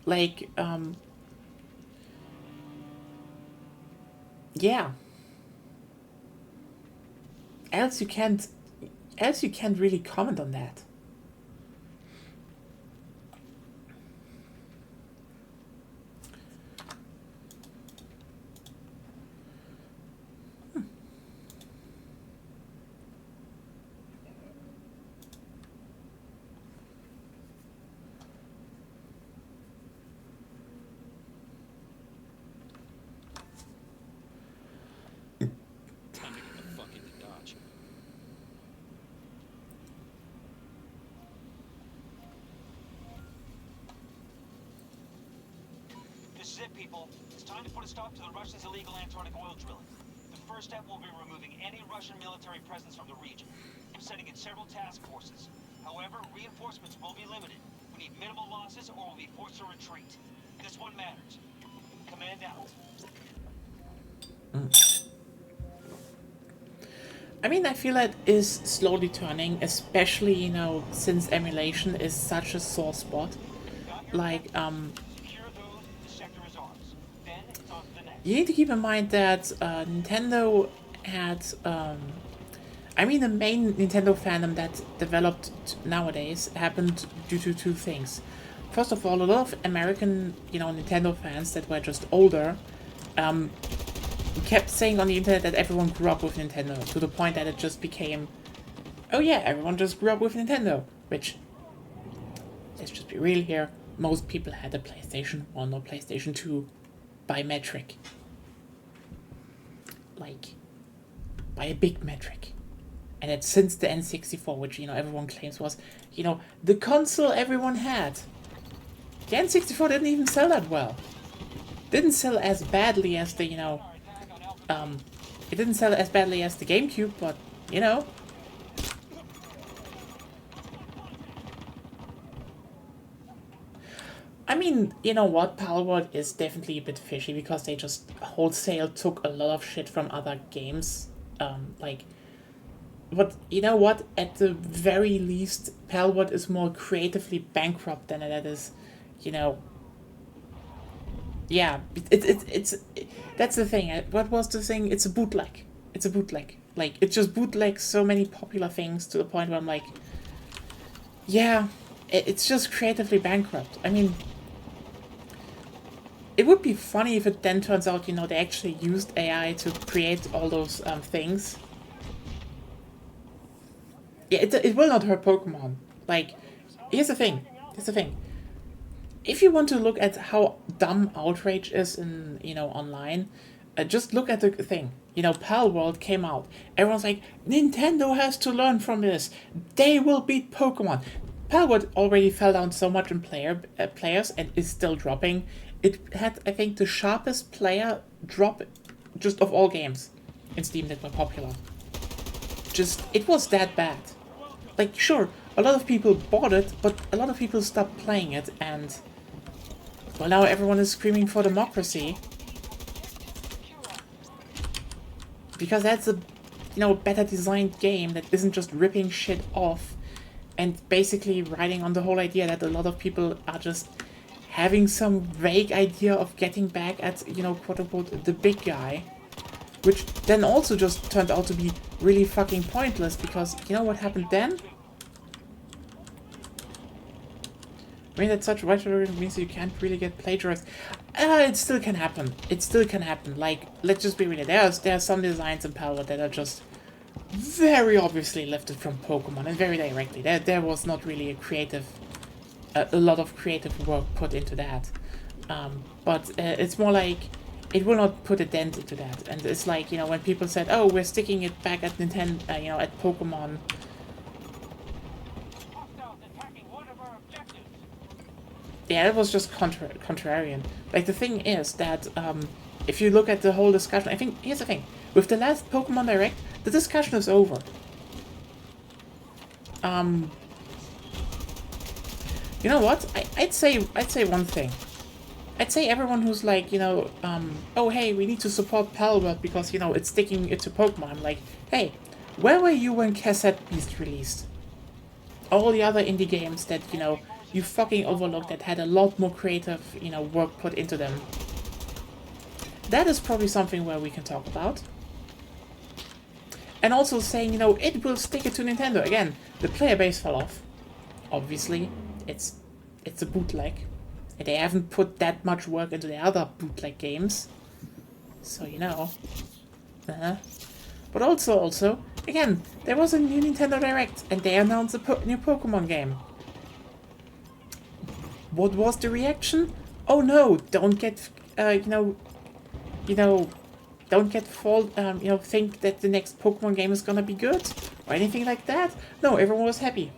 Like, yeah. Else you can't really comment on that.
it, people. It's time to put a stop to the Russians' illegal Antarctic oil drilling. The first step will be removing any Russian military presence from the region. I'm sending in several task forces. However, reinforcements will be limited. We need minimal losses or we'll be forced to retreat. This one matters. Command out.
I mean, I feel that is slowly turning, especially, you know, since emulation is such a sore spot. Like,
Secure those, the sector is ours. Then it's on to the next.
you need to keep in mind that Nintendo had, I mean, the main Nintendo fandom that developed nowadays happened due to two things. First of all, a lot of American, you know, Nintendo fans that were just older, kept saying on the internet that everyone grew up with Nintendo, to the point that it just became, oh yeah, everyone just grew up with Nintendo, which, let's just be real here, most people had a PlayStation 1 or PlayStation 2 by metric. Like, by a big metric. And it's since the N64, which, you know, everyone claims was, you know, the console everyone had. The N64 didn't even sell that well. Didn't sell as badly as the, you know, it didn't sell as badly as the GameCube, but, you know. I mean, you know what, Palworld is definitely a bit fishy because they just wholesale took a lot of shit from other games. Like, but you know what, at the very least, Palworld is more creatively bankrupt than it is, you know. Yeah, it's that's the thing. What was the thing? It's a bootleg. It's a bootleg. Like, it just bootlegs so many popular things to the point where I'm like, yeah, it's just creatively bankrupt. I mean, it would be funny if it then turns out, you know, they actually used AI to create all those things. Yeah, it will not hurt Pokemon. Like, here's the thing. If you want to look at how dumb outrage is in, you know, online, just look at the thing. You know, Palworld came out. Everyone's like, Nintendo has to learn from this. They will beat Pokemon. Palworld already fell down so much in players and is still dropping. It had, I think, the sharpest player drop just of all games in Steam that were popular. Just, it was that bad. Like, sure, a lot of people bought it, but a lot of people stopped playing it, and well, now everyone is screaming for democracy. Because that's a, you know, better designed game that isn't just ripping shit off and basically riding on the whole idea that a lot of people are just having some vague idea of getting back at, you know, quote-unquote, the big guy. Which then also just turned out to be really fucking pointless, because you know what happened then? I mean, that such rhetoric means you can't really get plagiarized. It still can happen. It still can happen. Like, let's just be real. There are some designs in Palworld that are just very obviously lifted from Pokemon, and very directly. There was not really a lot of creative work put into that. But it's more like, it will not put a dent into that. And it's like, you know, when people said, oh, we're sticking it back at Nintendo, you know, at Pokemon. Yeah, it was just contrarian. Like, the thing is that, if you look at the whole discussion, I think, here's the thing. With the last Pokemon Direct, the discussion is over. You know what? I'd say one thing. I'd say everyone who's like, you know, oh hey, we need to support Palworld because, you know, it's sticking it to Pokemon. I'm like, hey, where were you when Cassette Beast released? All the other indie games that, you know, you fucking overlooked that had a lot more creative, you know, work put into them. That is probably something where we can talk about. And also saying, you know, it will stick it to Nintendo. Again, the player base fell off. Obviously, it's a bootleg. And they haven't put that much work into the other bootleg games. So, you know. But also, again, there was a new Nintendo Direct, and they announced a new Pokemon game. What was the reaction? Oh no, don't get, don't get think that the next Pokemon game is gonna be good, or anything like that. No, everyone was happy.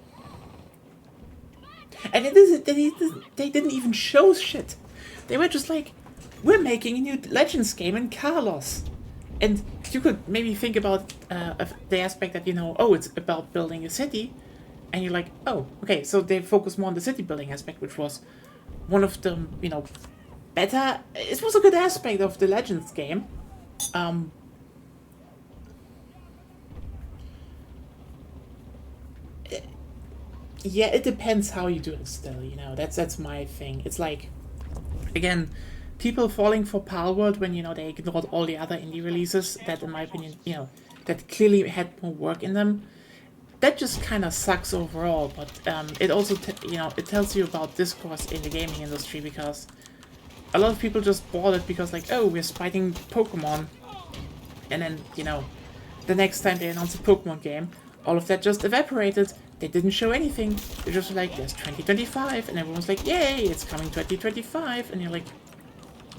And they didn't even show shit. They were just like, we're making a new Legends game in Carlos. And you could maybe think about the aspect that, you know, oh, it's about building a city. And you're like, oh, okay, so they focus more on the city building aspect, which was one of the, you know, better. It was a good aspect of the Legends game. Yeah, it depends how you do it still, you know, that's my thing. It's like, again, people falling for Palworld when, you know, they ignored all the other indie releases that, in my opinion, you know, that clearly had more work in them. That just kind of sucks overall, but it also, you know, it tells you about discourse in the gaming industry, because a lot of people just bought it because, like, oh, we're fighting Pokemon, and then, you know, the next time they announced a Pokemon game, all of that just evaporated. They didn't show anything. They just were like, there's 2025, and everyone's like, yay, it's coming 2025, and you're like,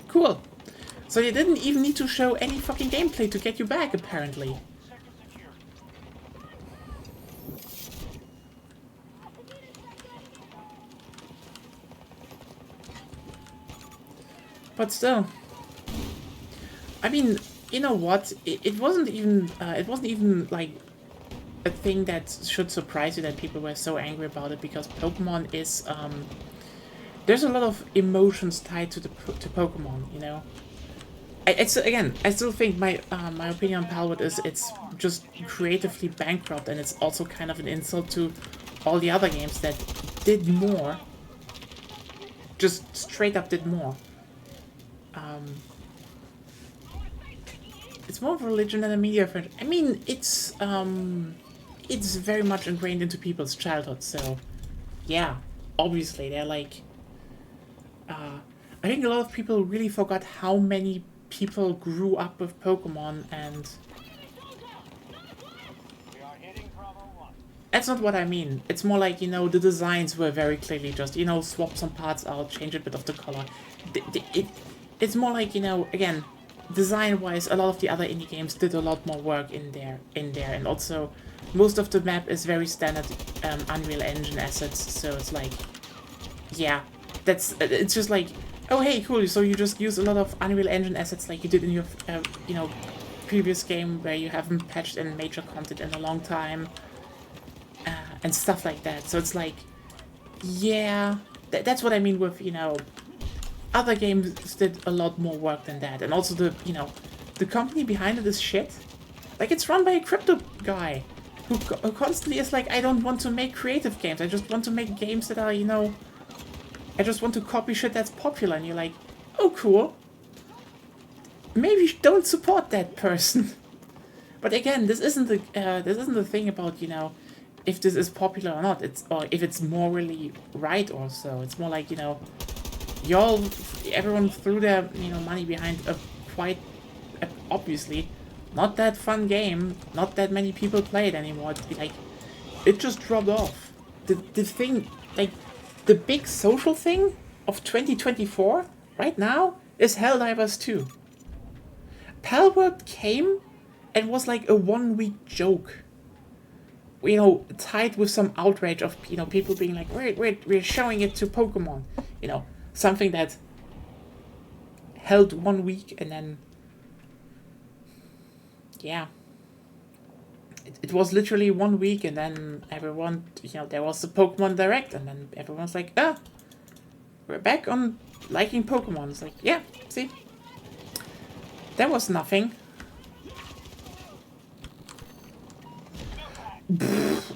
cool. So they didn't even need to show any fucking gameplay to get you back, apparently. But still, I mean, you know what? It wasn't even like a thing that should surprise you that people were so angry about it, because Pokemon is there's a lot of emotions tied to Pokemon, you know. It's, again, I still think my opinion on Palworld is it's just creatively bankrupt, and it's also kind of an insult to all the other games that did more, just straight up did more. It's more of a religion than a media friend. I mean, it's very much ingrained into people's childhood, so yeah, obviously they're like, I think a lot of people really forgot how many people grew up with Pokemon, and that's not what I mean. It's more like, you know, the designs were very clearly just, you know, swap some parts out, change a bit of the color. It's more like, you know, again, design-wise, a lot of the other indie games did a lot more work in there, and also most of the map is very standard Unreal Engine assets, so it's like, yeah, it's just like, oh hey, cool, so you just use a lot of Unreal Engine assets like you did in your, you know, previous game where you haven't patched in major content in a long time, and stuff like that. So it's like, yeah, that's what I mean with, you know, other games did a lot more work than that. And also the, you know, the company behind it is shit. Like, it's run by a crypto guy who constantly is like, I don't want to make creative games. I just want to make games that are, you know, I just want to copy shit that's popular. And you're like, oh, cool. Maybe don't support that person. But again, this isn't the thing about, you know, if this is popular or not. Or if it's morally right or so. It's more like, you know, everyone threw their, you know, money behind a quite obviously not that fun game. Not that many people play it anymore. It just dropped off. The thing, like, the big social thing of 2024 right now is Helldivers 2. Palworld came and was like a 1-week joke. You know, tied with some outrage of, you know, people being like, we're showing it to Pokemon. You know, something that held 1 week and then, yeah. It was literally 1 week, and then everyone, you know, there was the Pokemon Direct, and then everyone's like, we're back on liking Pokemon. It's like, yeah, see? There was nothing.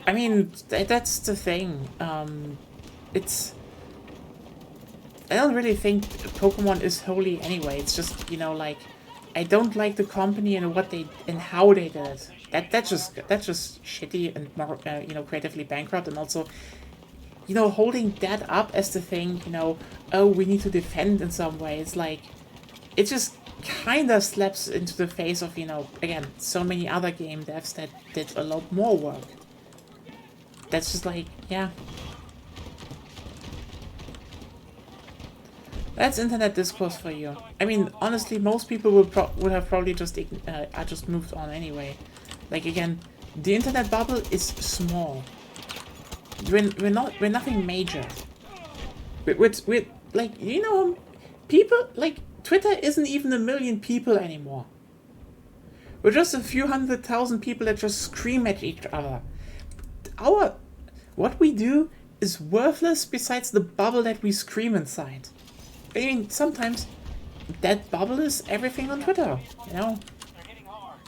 I mean, that's the thing. It's... I don't really think Pokemon is holy anyway. It's just, you know, like, I don't like the company and what they and how they did it. That's just shitty and more, you know, creatively bankrupt, and also, you know, holding that up as the thing, you know, oh, we need to defend in some way. It's like, it just kind of slaps into the face of, you know, again, so many other game devs that did a lot more work. That's just like, yeah. That's internet discourse for you. I mean, honestly, most people would have probably just moved on anyway. Like, again, the internet bubble is small. We're nothing major. We're like, you know, people like Twitter isn't even 1 million people anymore. We're just a few 100,000 people that just scream at each other. What we do is worthless besides the bubble that we scream inside. I mean, sometimes that bubble is everything on Twitter, you know?
They're hitting hard.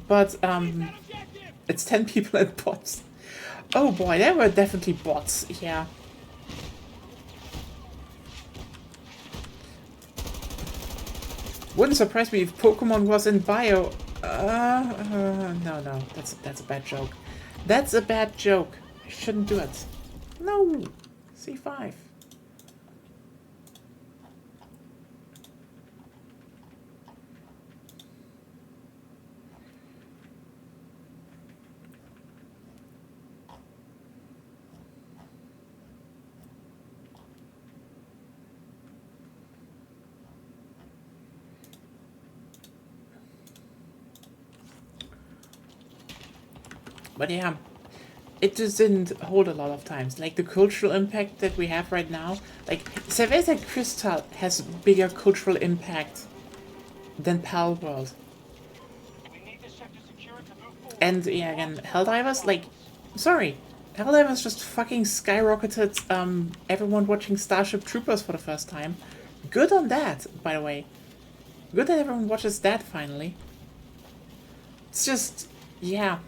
But,
Objective!
it's 10 people and bots. Oh boy, there were definitely bots, yeah. Wouldn't surprise me if Pokemon was in Bio. No, that's a bad joke. That's a bad joke. I shouldn't do it. No, C5. But yeah, it just didn't hold a lot of times. Like the cultural impact that we have right now, like Cerveza Crystal has bigger cultural impact than Pal World.
We need this sector secured to move forward.
And yeah, again, Helldivers, like, sorry, Helldivers just fucking skyrocketed everyone watching Starship Troopers for the first time. Good on that, by the way. Good that everyone watches that finally. It's just, yeah.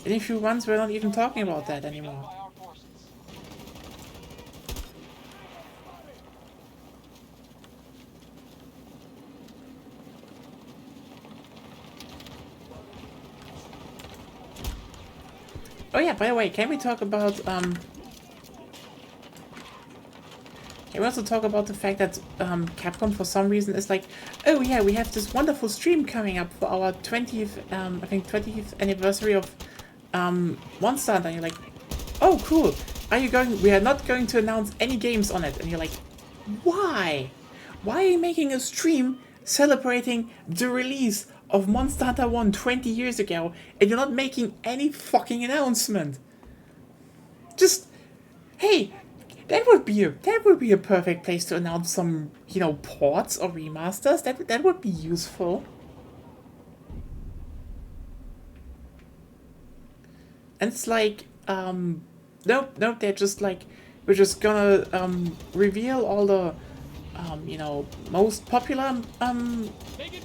In a few months, we're not even talking about that anymore.
By our forces.
Oh yeah, by the way, can we talk about, can we also talk about the fact that, Capcom for some reason is like, oh yeah, we have this wonderful stream coming up for our 20th, I think 20th anniversary of, Monster Hunter, and you're like, oh cool, we are not going to announce any games on it, and you're like, why? Why are you making a stream celebrating the release of Monster Hunter 1 20 years ago, and you're not making any fucking announcement? Just, hey, that would be a perfect place to announce some, you know, ports or remasters. That would be useful. And it's like, nope, they're just like, we're just gonna reveal all the, you know, most popular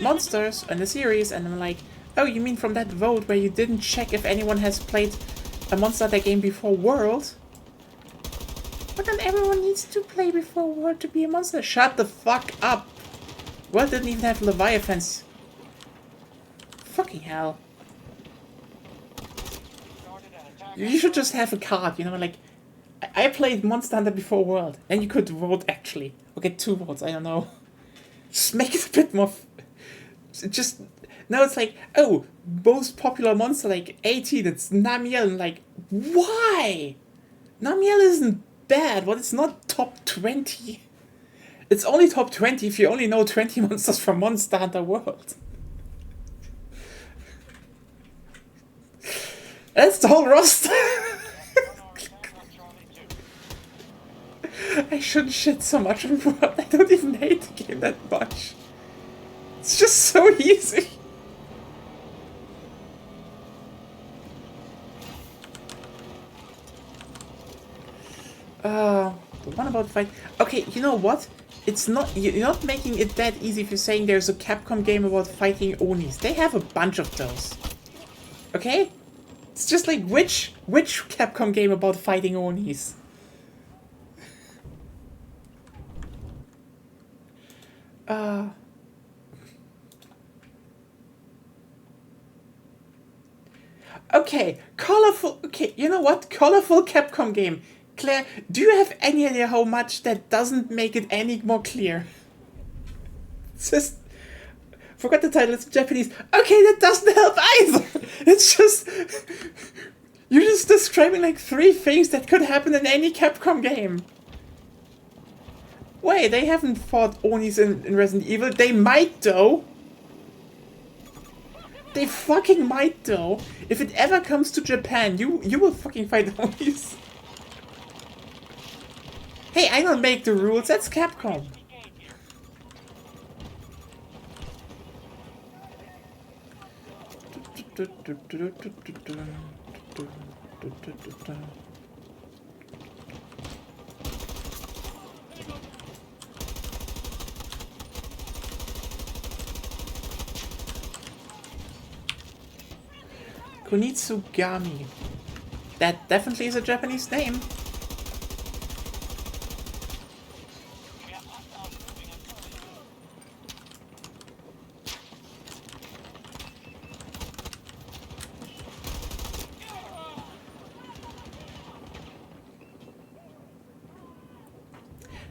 monsters in the series, and I'm like, oh, you mean from that vote where you didn't check if anyone has played a Monster Hunter game before World? But then everyone needs to play before World to be a monster. Shut the fuck up! World didn't even have Leviathans. Fucking hell. You should just have a card, you know, like, I played Monster Hunter before World, and you could vote, actually. Or get 2 votes, I don't know. Just make it a bit more... Just... Now it's like, oh, most popular monster, like, 18, it's Namiel, and like, why? Namiel isn't bad, but it's not top 20. It's only top 20 if you only know 20 monsters from Monster Hunter World. That's the whole roster. I shouldn't shit so much on World. I don't even hate the game that much. It's just so easy. The one about fight. Okay, you know what? It's not. You're not making it that easy if you're saying there's a Capcom game about fighting Onis. They have a bunch of those. Okay? It's just like, which Capcom game about fighting Onis? Okay, colorful, okay, you know what? Colorful Capcom game. Claire, do you have any idea how much that doesn't make it any more clear? It's just... Forgot the title, it's in Japanese. Okay, that doesn't help either! It's just... You're just describing like 3 things that could happen in any Capcom game. Wait, they haven't fought Onis in Resident Evil. They might though. They fucking might though. If it ever comes to Japan, you will fucking fight Onis. Hey, I don't make the rules, that's Capcom. Kunitsugami. That definitely is a Japanese name.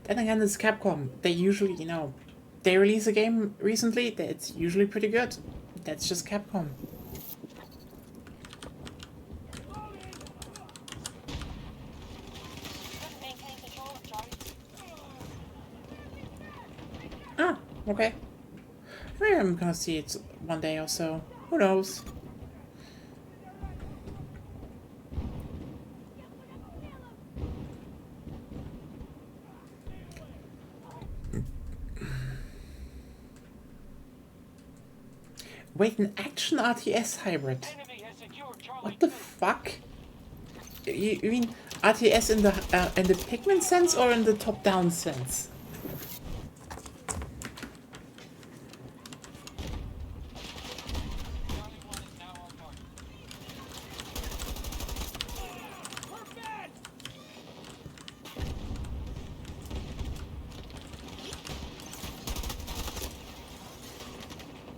Then again, it's Capcom. They usually, you know, they release a game recently, it's usually pretty good. That's just Capcom.
Maintain control of Charlie.
Ah, okay. Maybe I'm gonna see it one day or so. Who knows? Wait, an action RTS hybrid?
Enemy has secured Charlie
What the
2.
fuck? You mean RTS in the Pikmin sense or in the top-down sense?
Charlie 1 is now on target.
We're fed!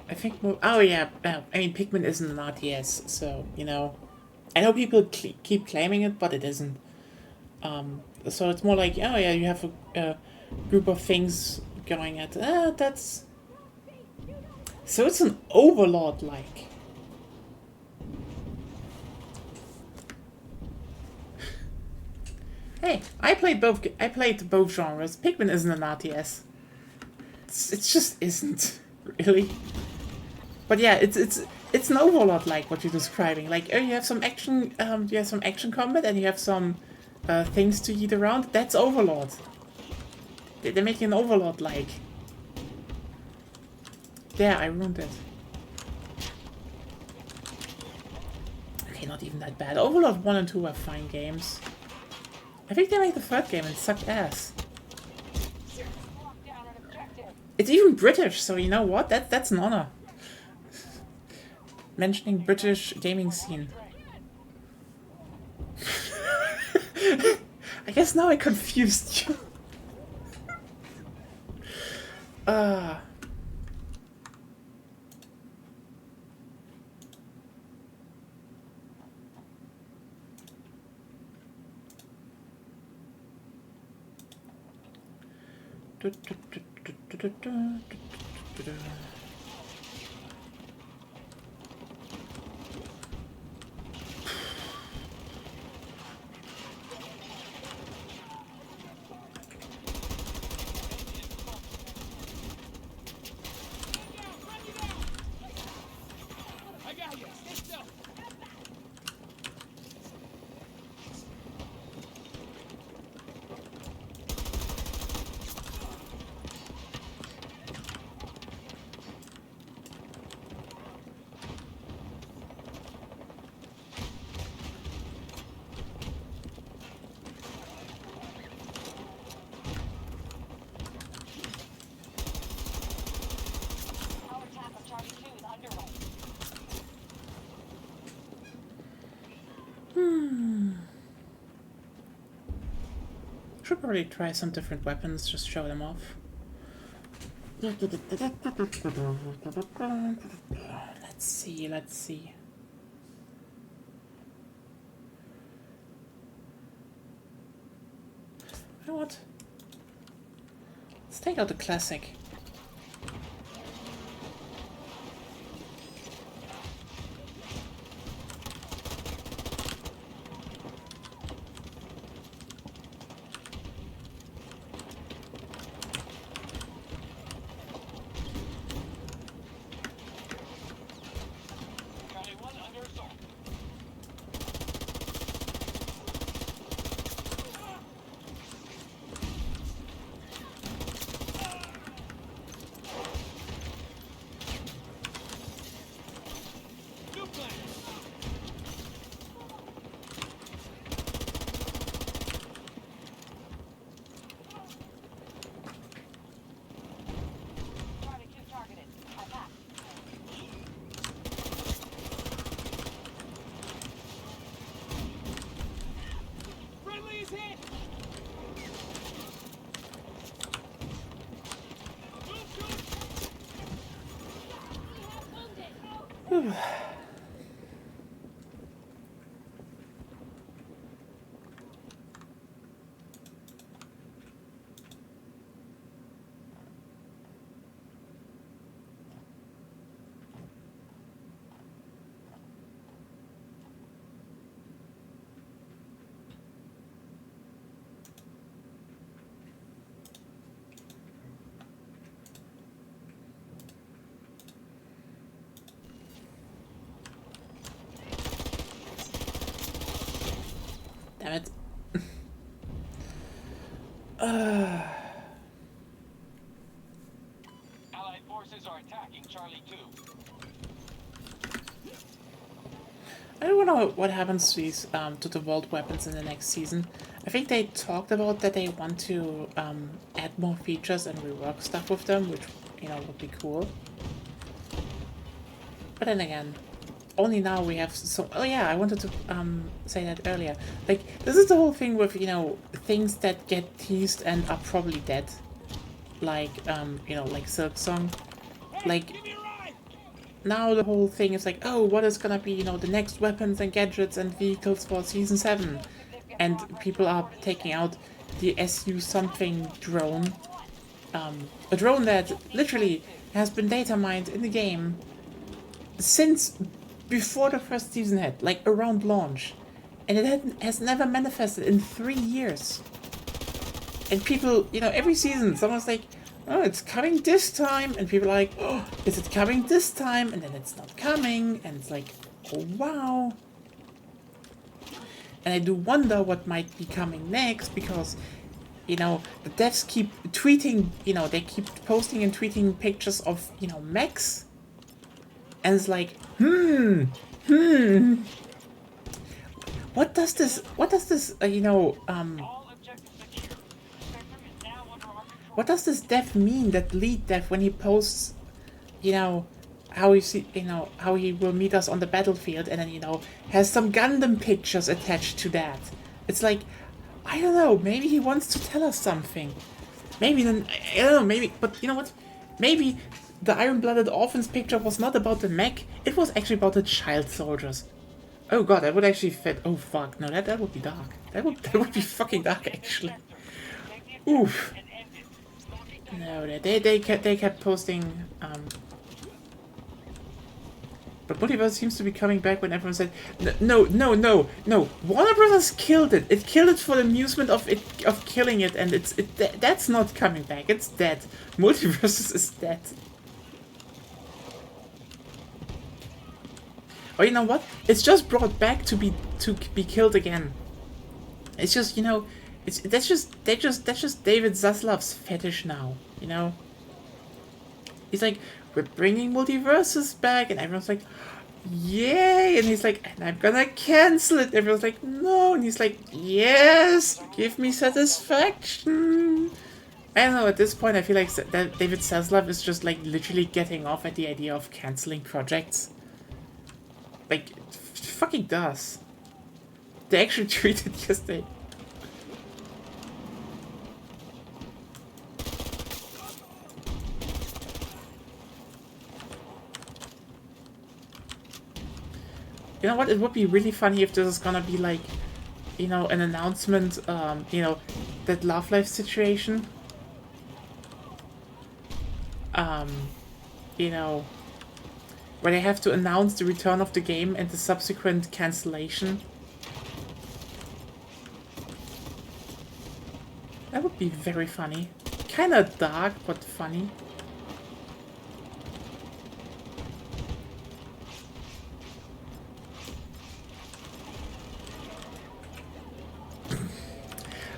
I think. Oh yeah. I mean, Pikmin isn't an RTS, so you know. I know people keep claiming it, but it isn't. So it's more like, oh yeah, you have a group of things going at. That's. So it's an Overlord like. Hey, I played both. I played both genres. Pikmin isn't an RTS. It just isn't really. But yeah, it's an Overlord like what you're describing. Like, oh, you have some action. You have some action combat, and you have some things to eat around. That's Overlord. They're making an Overlord like. There, I ruined it. Okay, not even that bad. Overlord 1 and 2 are fine games. I think they made the third game and sucked ass.
Lock down an objective.
It's even British, so you know what? That's an honor. Mentioning British gaming scene. I guess now I confused you.
I got you. Stay still.
Power attack on Charlie 2 is underway.
Should probably try some different weapons, just show them off. Let's see. You know what? Let's take out the classic.
Charlie 1 under assault.
Damn it.
Allied forces are attacking Charlie 2.
I don't know what happens to these to the vault weapons in the next season. I think they talked about that they want to add more features and rework stuff with them, which, you know, would be cool. But then again, only now we have so. Oh yeah, I wanted to say that earlier. Like, this is the whole thing with, you know, things that get teased and are probably dead. Like you know, like Silk Song. Like,
Give me a ride!
now the whole thing is like, oh, what is gonna be, you know, the next weapons and gadgets and vehicles for season 7? And people are taking out the SU something drone. A drone that literally has been data mined in the game since before the first season hit, like around launch. And it has never manifested in 3 years. And people, you know, every season, someone's like, oh, it's coming this time. And people are like, oh, is it coming this time? And then it's not coming. And it's like, oh, wow. And I do wonder what might be coming next, because, you know, the devs keep tweeting, you know, they keep posting and tweeting pictures of, you know, mechs. And it's like, what does this, you know,
All objectives secure. Spectrum is now under our control.
what does this dev mean, that lead dev, when he posts, you know, how he see, you know, how he will meet us on the battlefield, and then, you know, has some Gundam pictures attached to that. It's like, I don't know, maybe he wants to tell us something. Maybe then, I don't know, maybe, but you know what? Maybe the Iron-Blooded Orphans picture was not about the mech, it was actually about the child soldiers. Oh god, that would actually fit. Oh fuck, no, that would be dark. That would be fucking dark, actually.
Take the
Oof.
and end it. Stop it.
No, they kept posting, but Multiverse seems to be coming back when everyone said, no, Warner Brothers killed it. It killed it for the amusement of killing it, and that's not coming back. It's dead. Multiverse is dead. Oh, you know what? It's just brought back to be killed again. It's just, you know, that's just David Zaslav's fetish now, you know? He's like, we're bringing multiverses back, and everyone's like, yay! And he's like, and I'm gonna cancel it. Everyone's like, no, and he's like, yes, give me satisfaction. I don't know, at this point I feel like that David Zaslav is just like literally getting off at the idea of canceling projects. Like, fucking does. They actually tweeted yesterday. You know what? It would be really funny if this is gonna be like, you know, an announcement, you know, that Love Life situation. You know, where they have to announce the return of the game and the subsequent cancellation. That would be very funny. Kinda dark, but funny.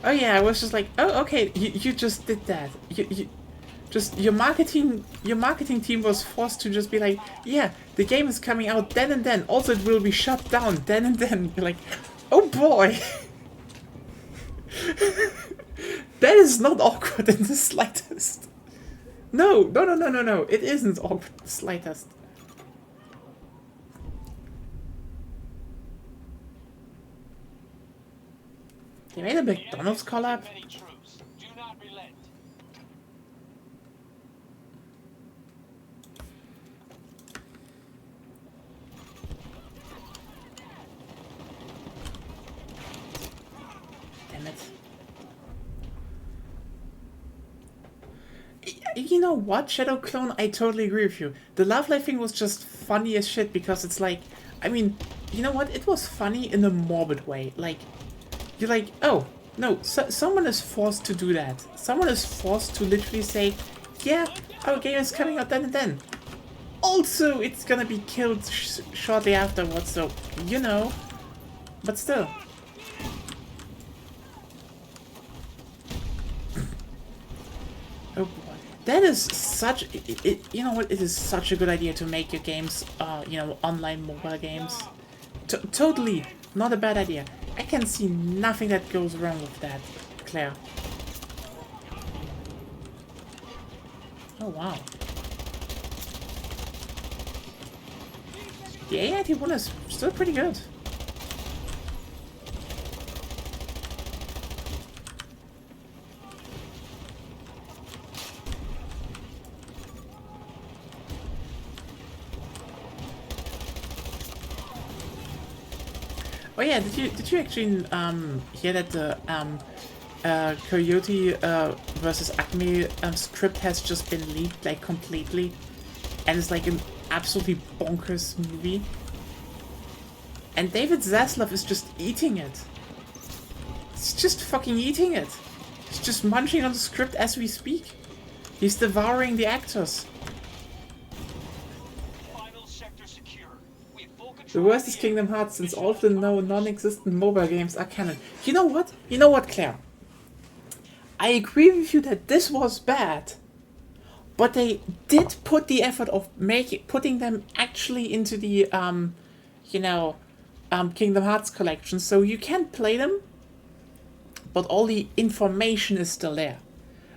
Oh yeah, I was just like, oh okay, you just did that. You just your marketing team was forced to just be like, yeah, the game is coming out then and then. Also, it will be shut down then and then. You're like, oh boy, that is not awkward in the slightest. No. It isn't awkward in the slightest. They made a McDonald's collab.
Many troops. Do not relent.
you know what, Shadow Clone, I totally agree with you. The Love Life thing was just funny as shit because it's like, I mean, you know what, it was funny in a morbid way. Like, you're like, oh, no, someone is forced to do that. Someone is forced to literally say, yeah, our game is coming out then and then. Also, it's gonna be killed shortly afterwards, so, you know, but still. Oh boy. That is such, you know what, it is such a good idea to make your games, you know, online mobile games. Totally, not a bad idea. I can see nothing that goes wrong with that, Claire. Oh wow. The A91 is still pretty good. Oh yeah, did you actually hear that the Coyote versus Acme script has just been leaked like completely, and it's like an absolutely bonkers movie. And David Zaslav is just eating it. He's just fucking eating it. He's just munching on the script as we speak. He's devouring the actors.
Final sector secure. We have full
The
control
worst
of
is
the
Kingdom
area.
Hearts, since all of the non-existent mobile games are canon. You know what? You know what, Claire? I agree with you that this was bad. But they did put the effort of putting them actually into the, you know, Kingdom Hearts collection. So you can play them, but all the information is still there.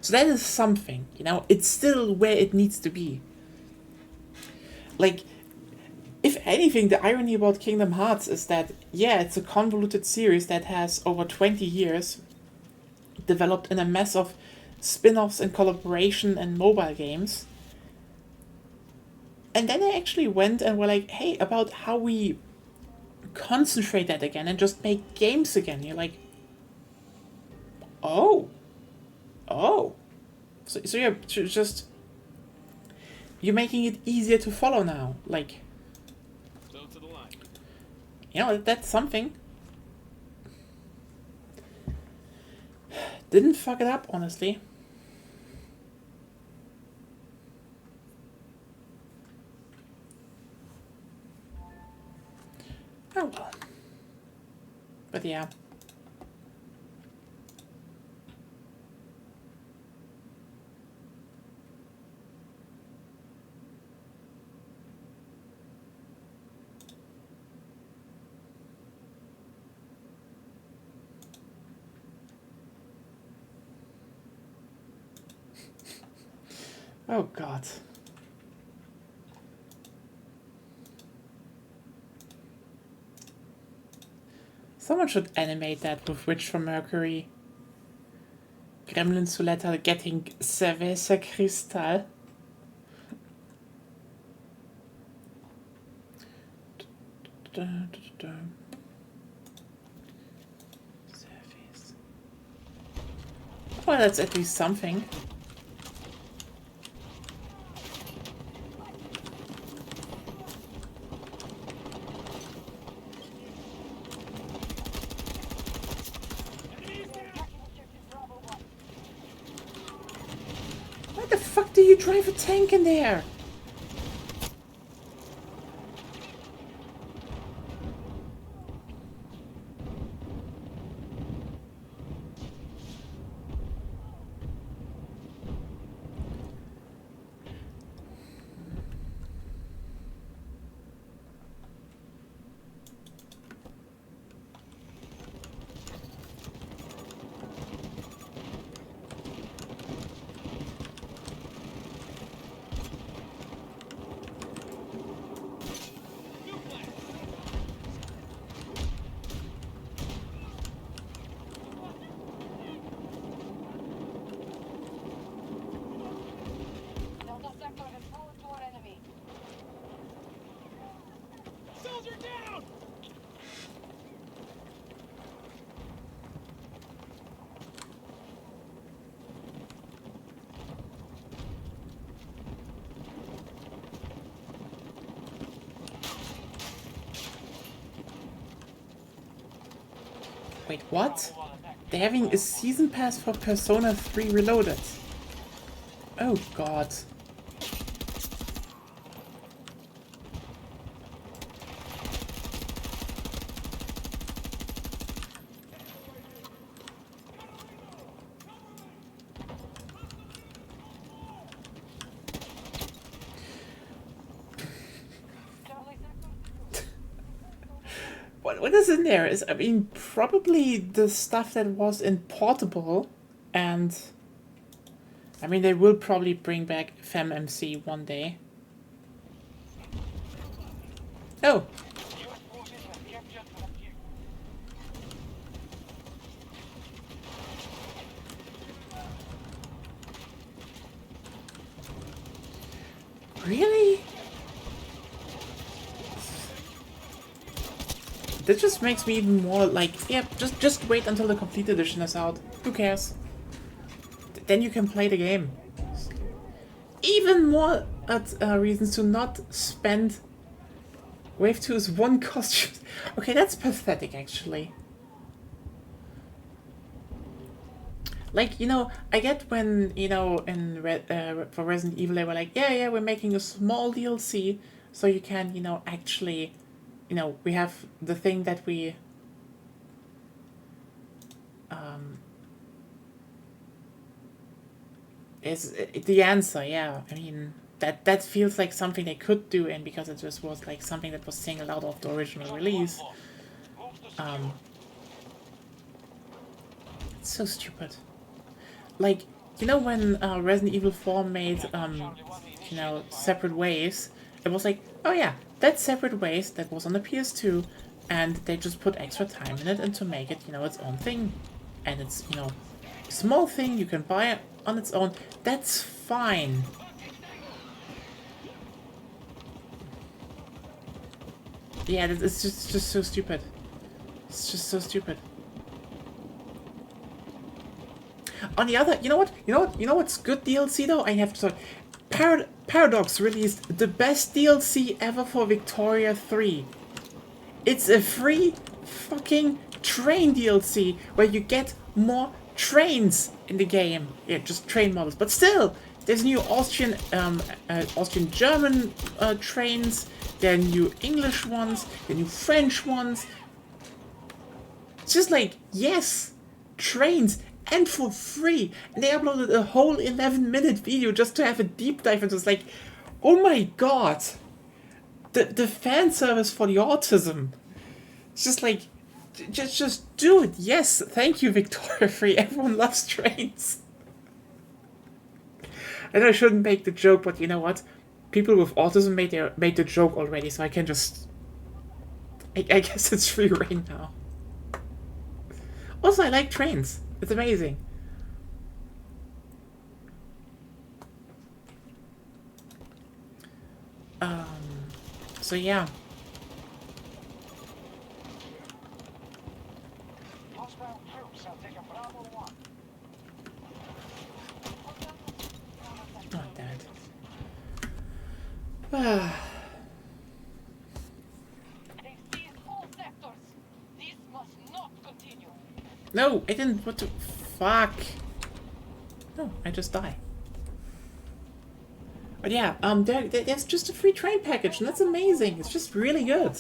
So that is something, you know, it's still where it needs to be. Like, if anything, the irony about Kingdom Hearts is that, yeah, it's a convoluted series that has over 20 years developed in a mess of spin-offs and collaboration and mobile games. And then they actually went and were like, hey, about how we concentrate that again and just make games again. You're like, oh. So you're just, you're making it easier to follow now. Like,
So to the line.
you know, that's something. Didn't fuck it up, honestly. Oh well. But yeah. Oh god. Someone should animate that with Witch from Mercury. Gremlin Suletta getting Cerveza Cristal. Well, that's at least something. Why the fuck do you drive a tank in there?
Delta sector has fallen to our enemy.
Soldier down!
Wait, what? They're having a season pass for Persona 3 Reloaded. Oh god. What is in there? I mean, probably the stuff that was in Portable, and I mean, they will probably bring back FemMC one day. Oh! Really? That just makes me even more like, yeah, just wait until the complete edition is out. Who cares? Then you can play the game. Even more reasons to not spend Wave 2's one costume. Okay, that's pathetic, actually. Like, you know, I get when, you know, in for Resident Evil they were like, yeah, we're making a small DLC so you can, you know, actually, you know, we have the thing that we is the answer, yeah. I mean, that feels like something they could do, and because it just was like something that was singled out of the original release. It's so stupid. Like, you know, when Resident Evil 4 made, you know, Separate Ways, it was like, oh yeah, that's Separate Ways, that was on the PS2, and they just put extra time in it and to make it, you know, its own thing. And it's, you know, a small thing you can buy on its own. That's fine. Yeah, it's just so stupid. It's just so stupid. On the other, you know what's good DLC though? I have to say, Paradox released the best DLC ever for Victoria 3. It's a free fucking train DLC where you get more trains in the game. Yeah, just train models, but still, there's new Austrian-German trains. There are new English ones. There are new French ones. It's just like, yes, trains. And for free. And they uploaded a whole 11-minute video just to have a deep dive into it. It's like, oh my god. The fan service for the autism. It's just like, just do it. Yes, thank you, Victoria Free. Everyone loves trains. I know I shouldn't make the joke, but you know what? People with autism made the joke already, so I can just... I guess it's free reign now. Also, I like trains. It's amazing. So yeah. Oh, damn it.
They've seized all sectors. This must not continue.
No, I didn't. What the fuck? No, I just die. But yeah, there's just a free train package, and that's amazing. It's just really good.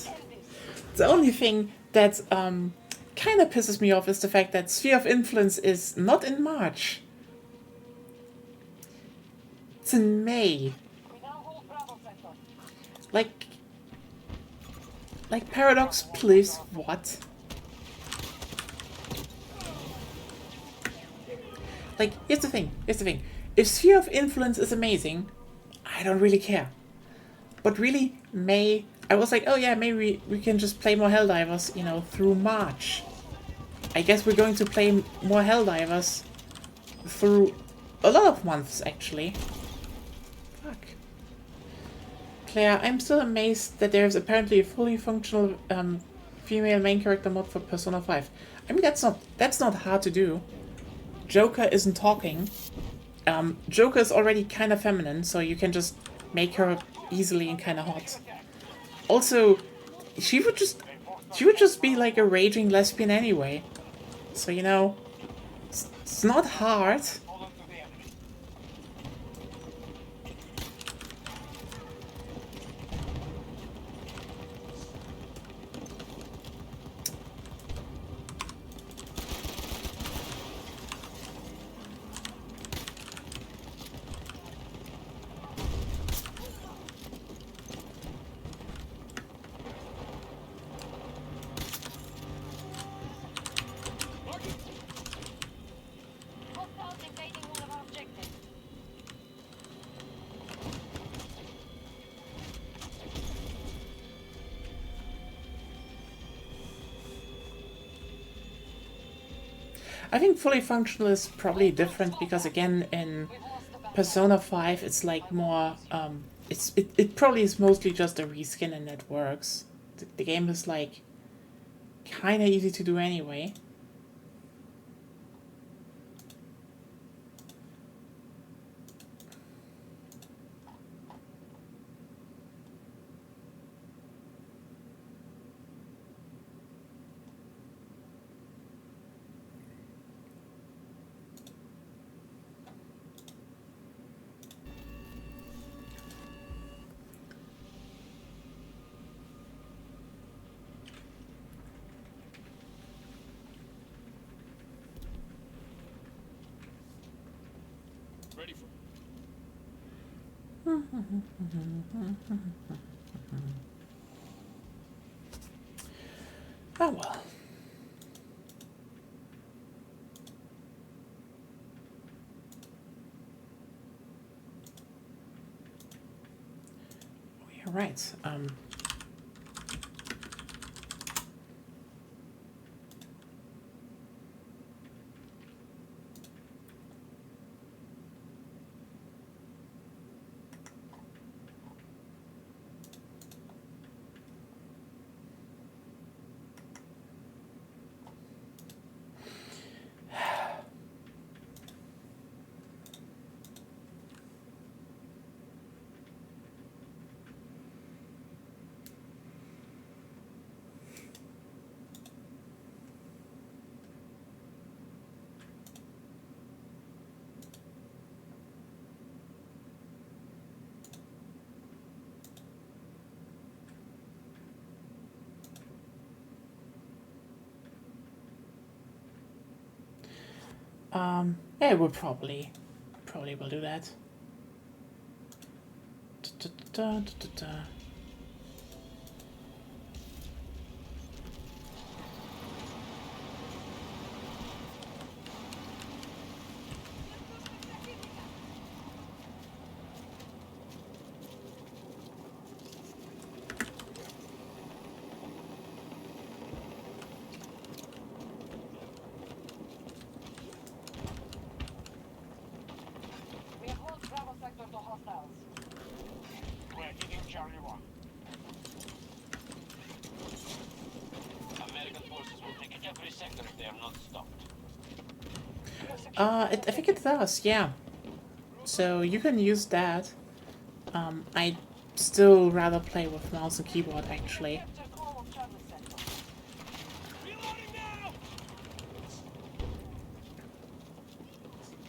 The only thing that kind of pisses me off is the fact that Sphere of Influence is not in March. It's in May.
We now hold Bravo sector.
Like Paradox, please, what? Like, here's the thing. If Sphere of Influence is amazing, I don't really care. But really, May, I was like, oh yeah, maybe we can just play more Helldivers, you know, through March. I guess we're going to play more Helldivers through a lot of months, actually. Fuck. Claire, I'm still amazed that there's apparently a fully functional female main character mod for Persona 5. I mean, that's not hard to do. Joker isn't talking. Joker is already kind of feminine, so you can just make her easily and kind of hot. Also, she would just be like a raging lesbian anyway. So, you know, it's not hard.
Hold on to the enemy.
Hostiles invading one of our objectives.
I think fully functional is probably different because again in
We've lost the battle.
Persona 5 it's like more it probably is mostly just a reskin and it works. The game is like kinda easy to do anyway.
Ready for
Oh well. Oh, you're right. Yeah, we'll probably will do that.
We have lost Bravo sector to hostiles.
We're hitting Charlie 1. American forces will take every sector if they are not stopped.
I think it does, yeah. So you can use that. I'd still rather play with mouse and keyboard actually.
Capture control of Charlie sector.
reloading now.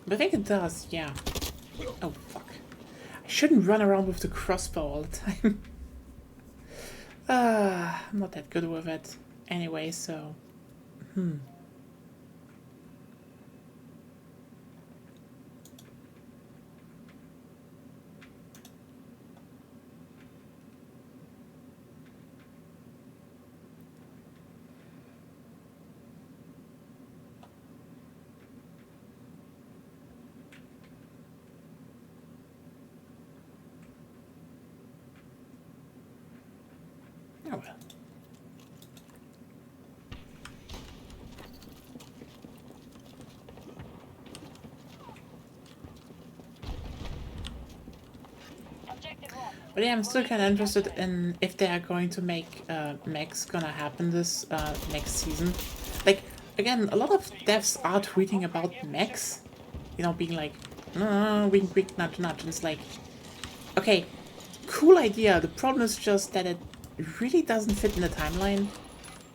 But I think it does, yeah. Oh fuck. I shouldn't run around with the crossbow all the time. I'm not that good with it. Anyway, so oh well.
Objective lost.
But yeah, I'm still kind of interested in if they are going to make mechs gonna happen this next season. Like, again, a lot of devs are tweeting about mechs, you know, being like, wink, wink, nudge, nudge. And it's like, okay, cool idea. The problem is just that it really doesn't fit in the timeline.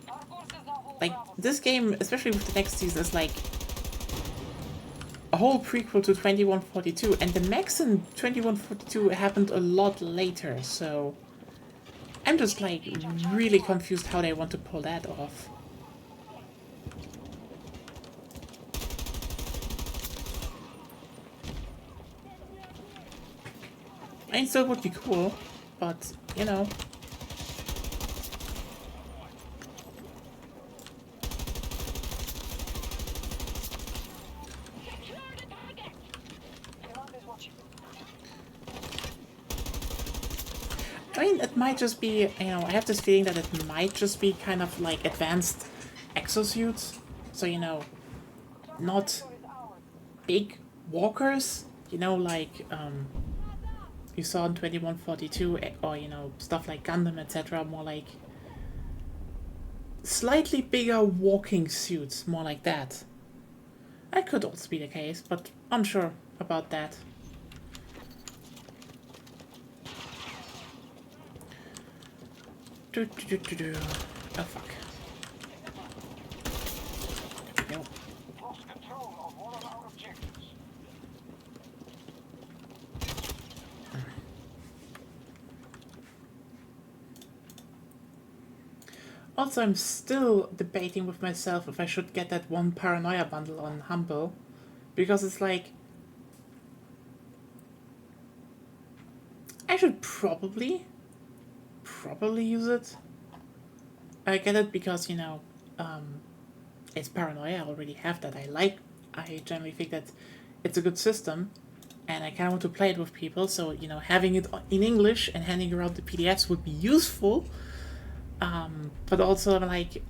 Our forces now hold
Like, this game, especially with the next season, is like a whole prequel to 2142, and the mechs in 2142 happened a lot later, so I'm just like really confused how they want to pull that off. I mean, still would be cool, but you know. I mean, it might just be, you know, I have this feeling that it might just be kind of like advanced exosuits. So, you know, not big walkers, you know, like you saw in 2142, or, you know, stuff like Gundam, etc. More like slightly bigger walking suits, more like that. That could also be the case, but unsure about that. Oh fuck. There we go.
Lost control of one of our objectives.
Also, I'm still debating with myself if I should get that one paranoia bundle on Humble, because it's like I should probably use it. I get it because, you know, it's paranoia. I already have that. I generally think that it's a good system, and I kind of want to play it with people. So, you know, having it in English and handing around the PDFs would be useful. But also I'm like,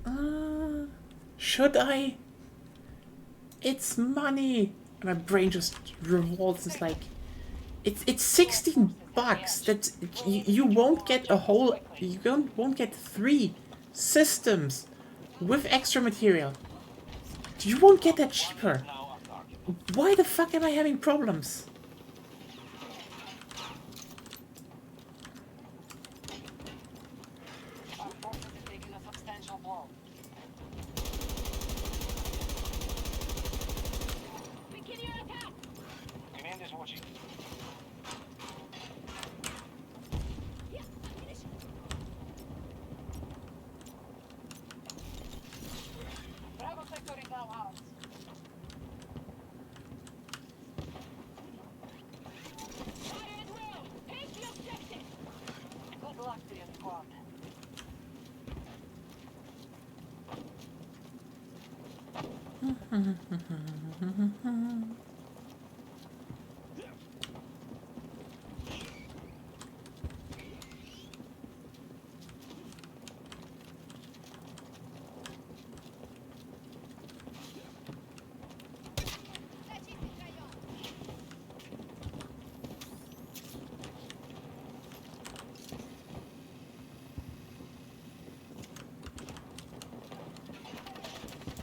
should I? It's money. And my brain just revolts. It's like, it's 16 bucks. That you won't get a whole. You won't get 3 systems with extra material. You won't get that cheaper. Why the fuck am I having problems?
Our forces have taken a substantial blow. Begin your attack!
Command is watching.
Bravo sector is now ours. Fire at will! Take the objective! Good luck to your squad.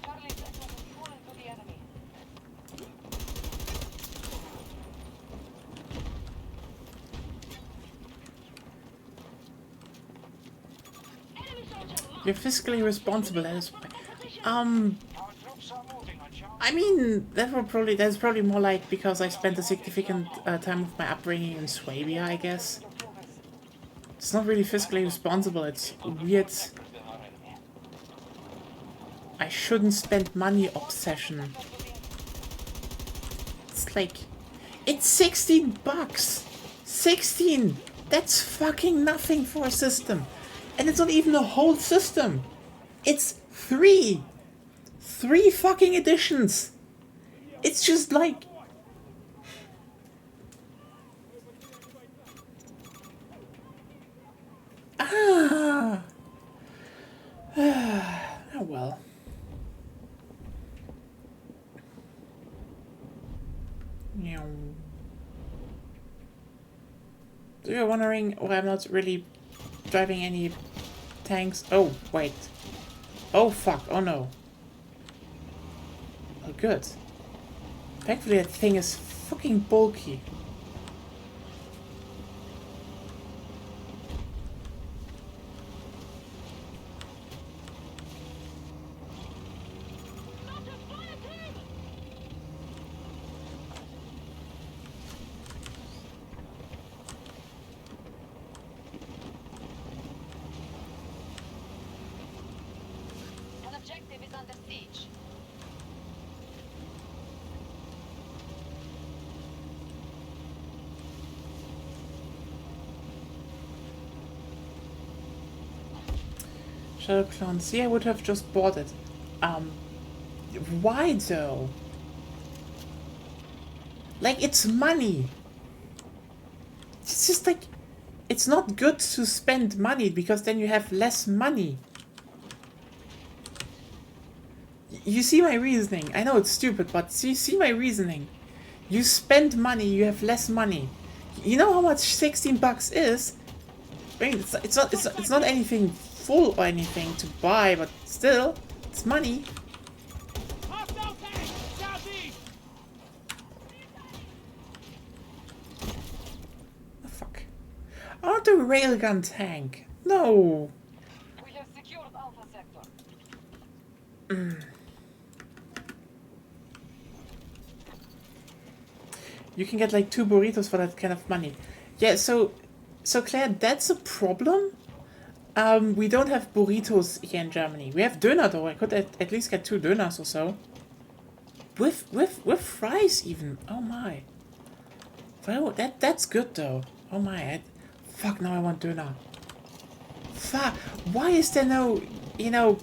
Charlie sector is falling to the enemy. Enemy soldier lost.
You're fiscally responsible. That is.
Our troops are moving on Charlie.
I mean, that's probably more like because I spent a significant time of my upbringing in Swabia, I guess. It's not really fiscally responsible. It's weird. I shouldn't spend money obsession. It's like, it's 16 bucks. 16. That's fucking nothing for a system. And it's not even a whole system. It's 3 fucking editions. It's just like... Ah. Oh well. Meow. So you're wondering why I'm not really driving any tanks? Oh, wait. Oh fuck, oh no. Oh good. Thankfully that thing is fucking bulky.
objective is under siege.
Shadow Clone. See, I would have just bought it. Why though? Like, it's money. It's just like, it's not good to spend money because then you have less money. You see my reasoning. I know it's stupid, but see my reasoning. You spend money, you have less money. You know how much 16 bucks is? I mean, it's not anything full or anything to buy, but still, it's money.
Hostile tank! Southeast!
Oh, fuck. I want a railgun tank. No.
We have secured Alpha Sector.
You can get like 2 burritos for that kind of money. Yeah, so Claire, that's a problem. We don't have burritos here in Germany. We have döner though. I could at least get 2 döners or so. With fries even. Oh my. Well, that's good though. Oh my. Fuck, now I want döner. Fuck. Why is there no,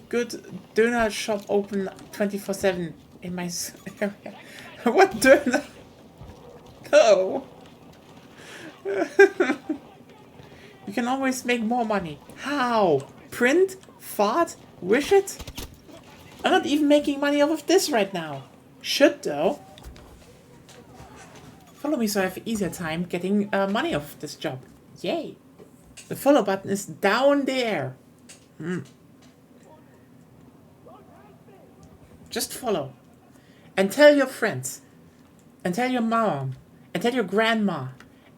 good döner shop open 24/7 in my area? What döner? No. You can always make more money. How? Print? Fart? Wish it? I'm not even making money off of this right now. Should though. Follow me so I have easier time getting money off of this job. Yay. The follow button is down there. Just follow. And tell your friends. And tell your mom. And tell your grandma.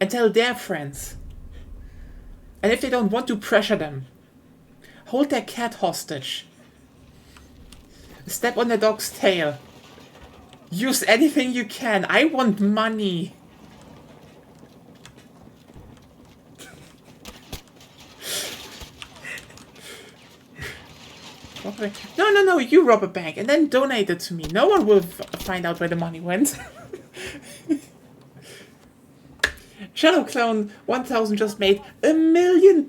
And tell their friends. And if they don't want to, pressure them. Hold their cat hostage. Step on the dog's tail. Use anything you can. I want money. No, you rob a bank and then donate it to me. No one will find out where the money went. Shadow Clone 1000 just made $1 million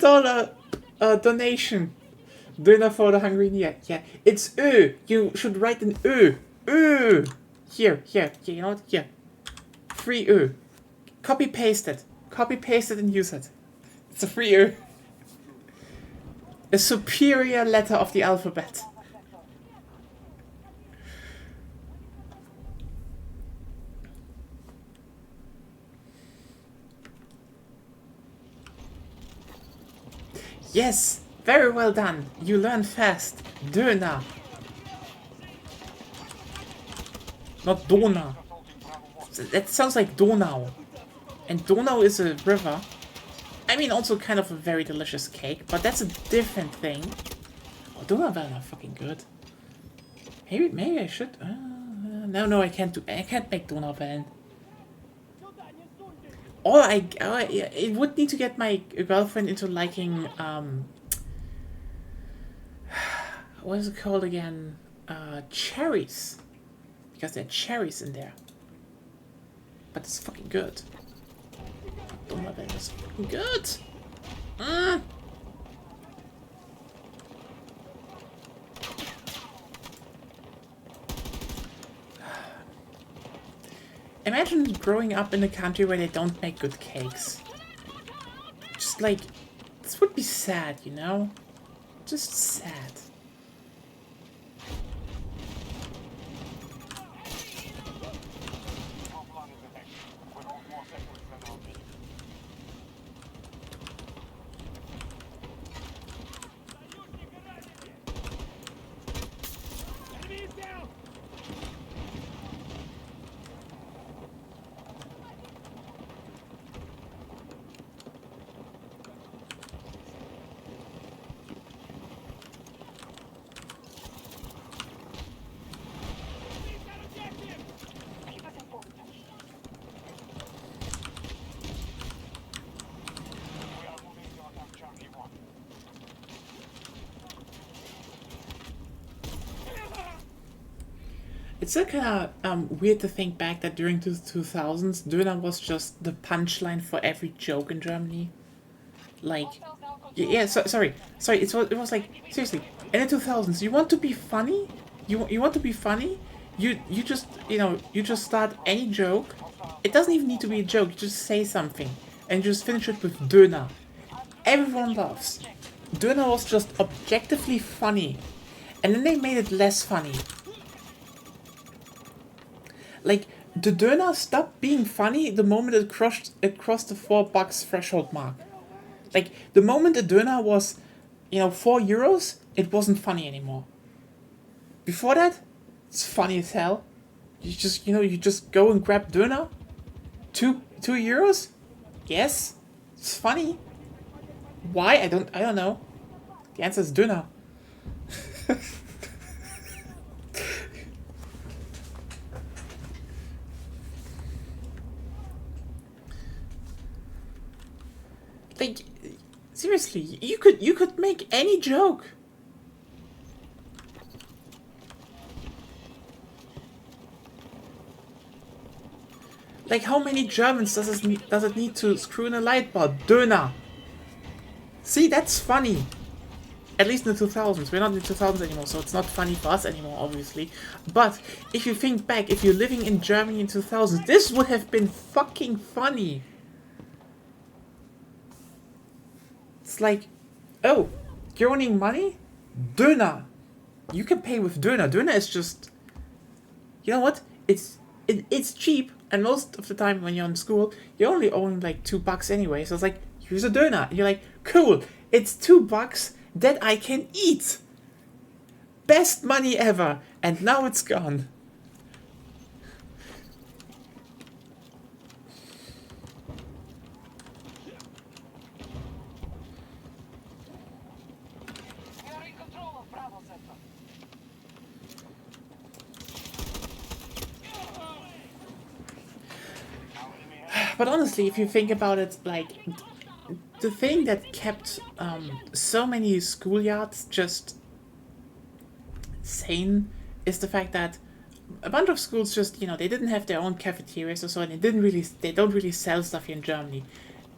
donation. Dinner for the hungry near. Yeah, it's Ö. You should write an Ö. Ö. Here, you know what? Here. Free Ö. Copy paste it. Copy paste it and use it. It's a free Ö. A superior letter of the alphabet. Yes, very well done. You learn fast. Döner. Not Donau. That sounds like Donau. And Donau is a river. I mean, also kind of a very delicious cake, but that's a different thing. Oh, Donauwellen are fucking good. Maybe I should. No, I can't make Donauwellen. Or it would need to get my girlfriend into liking what is it called again? Cherries, because there are cherries in there. But it's fucking good. Donauwellen is fucking good. Imagine growing up in a country where they don't make good cakes. Just like, this would be sad, you know? Just sad.
Enemy is down!
It's still kind of weird to think back that during the 2000s, Döner was just the punchline for every joke in Germany. Like, yeah, sorry. It was like, seriously, in the 2000s, you want to be funny? You want to be funny? You just, you just start any joke. It doesn't even need to be a joke. You just say something and just finish it with Döner. Everyone laughs. Döner was just objectively funny. And then they made it less funny. Like, the Döner stopped being funny the moment it crossed the $4 threshold mark. Like, the moment the Döner was, €4, it wasn't funny anymore. Before that, it's funny as hell. You just go and grab Döner. €2? Yes, it's funny. Why? I don't know. The answer is Döner. Like, seriously, you could make any joke. Like, how many Germans does it need to screw in a light bulb? Döner. See, that's funny. At least in the 2000s. We're not in the 2000s anymore, so it's not funny for us anymore, obviously. But if you think back, if you're living in Germany in 2000s, this would have been fucking funny. It's like, oh, you're earning money? Döner. You can pay with Döner. Döner is just, you know what? It's cheap, and most of the time when you're in school, you're only owing like $2 anyway. So it's like, here's a Döner. And you're like, cool. It's $2 that I can eat. Best money ever. And now it's gone. But honestly, if you think about it, like, the thing that kept so many schoolyards just sane is the fact that a bunch of schools just, they didn't have their own cafeterias or so, and they don't really sell stuff here in Germany.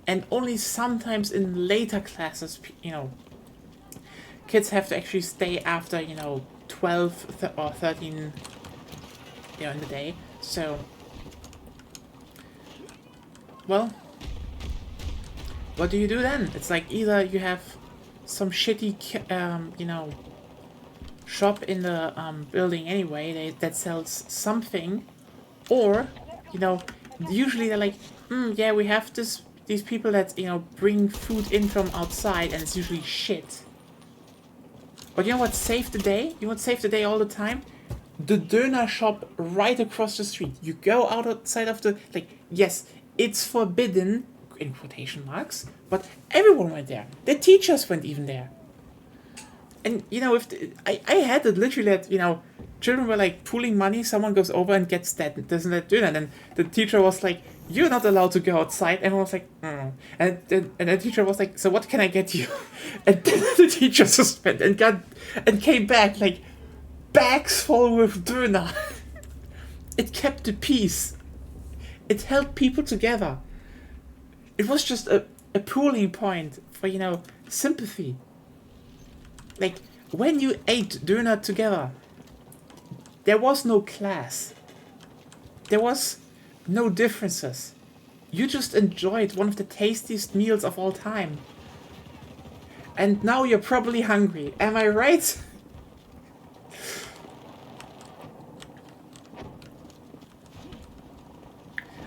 And only sometimes in later classes, kids have to actually stay after, 12 or 13, in the day. So, well, what do you do then? It's like either you have some shitty, shop in the building anyway that sells something, or, usually they're like, yeah, we have these people that, bring food in from outside, and it's usually shit. But you know what saved the day? You know what saved the day all the time? The Döner shop right across the street. You go outside of the, yes, it's forbidden, in quotation marks, but everyone went there. The teachers went even there. And, I had it literally that, children were like pooling money, someone goes over and gets that, doesn't that Döner? And then the teacher was like, you're not allowed to go outside. Everyone was like, And the teacher was like, so what can I get you? And then the teacher just went and came back like bags full with Döner. It kept the peace. It held people together. It was just a pooling point for, sympathy. Like, when you ate Döner together, there was no class. There was no differences. You just enjoyed one of the tastiest meals of all time. And now you're probably hungry. Am I right?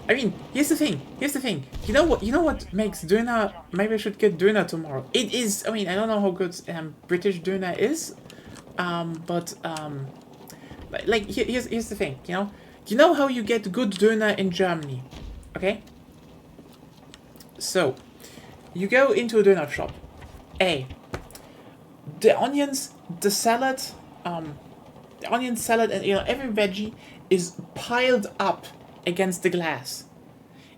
I mean, here's the thing. You know what makes Döner? Maybe I should get Döner tomorrow. It is. I mean, I don't know how good British Döner is, but here's the thing. You know how you get good Döner in Germany, okay? So, you go into a Döner shop. The onions, the salad, and every veggie is piled up against the glass.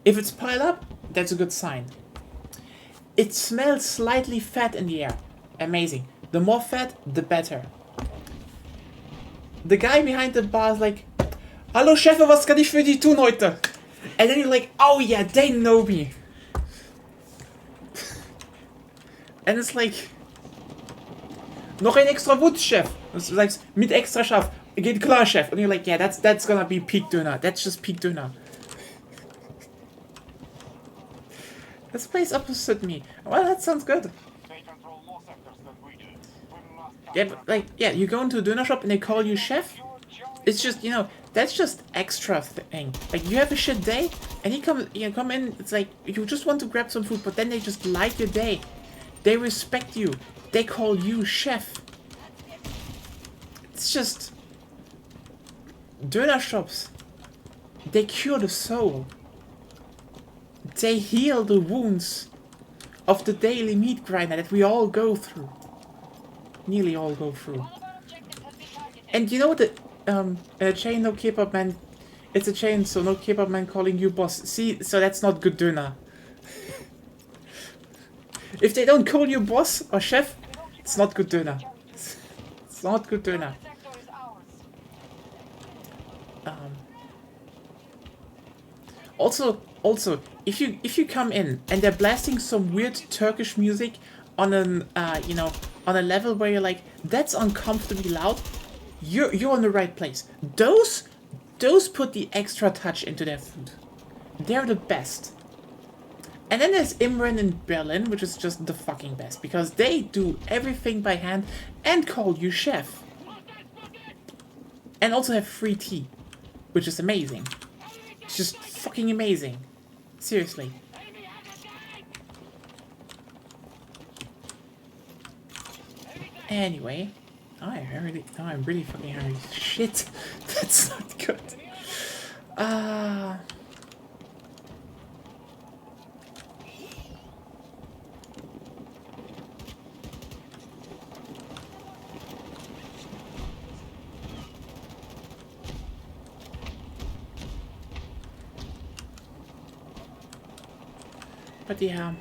If it's piled up, that's a good sign. It smells slightly fat in the air. Amazing. The more fat, the better. The guy behind the bar is like, Hallo Chef, was kann ich für die tun heute? And then you're like, oh yeah, they know me. And it's like, noch ein extra Wutz, Chef. Du sagst, mit extra scharf. Geht klar, Chef. And you're like, yeah, that's gonna be peak Döner. That's just peak Döner. This place opposite me. Well, that sounds good.
They control more sectors than we do. We must
Yeah, but like, yeah, you go into a Döner shop and they call you chef. It's just, you know, that's just extra thing. Like, you have a shit day, and you come in, it's like, you just want to grab some food, but then they just like your day. They respect you. They call you chef. It's just... Döner shops. They cure the soul. They heal the wounds of the daily meat grinder that we all go through. Nearly all go through. And you know the chain no K-pop man, it's a chain, so no K-pop man calling you boss. See, so that's not good Döner. If they don't call you boss or chef, it's not good Döner. It's not good Döner. Also, if you come in and they're blasting some weird Turkish music on an you know, on a level where you're like, that's uncomfortably loud, you're in the right place. Those put the extra touch into their food. They're the best. And then there's Imran in Berlin, which is just the fucking best, because they do everything by hand and call you chef. And also have free tea, which is amazing. It's just fucking amazing. Seriously. Anyway, I'm really fucking hungry. Shit, that's not good. But yeah,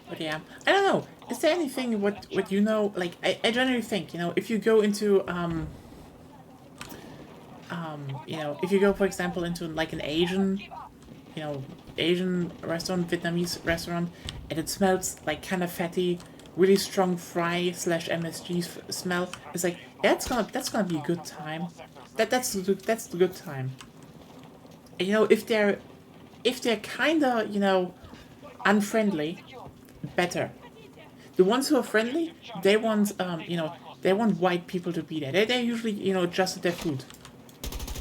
But yeah, I don't know. Is there anything what you know? Like, I generally think, you know, if you go into you know, if you go, for example, into like an Asian, you know, Asian restaurant, Vietnamese restaurant, and it smells like kind of fatty, really strong fry / MSG smell, it's like, yeah, that's gonna be a good time. That's the good time. And, you know, if they're kinda, you know, unfriendly, better. The ones who are friendly, they want you know, they want white people to be there. They're usually, you know, just at their food.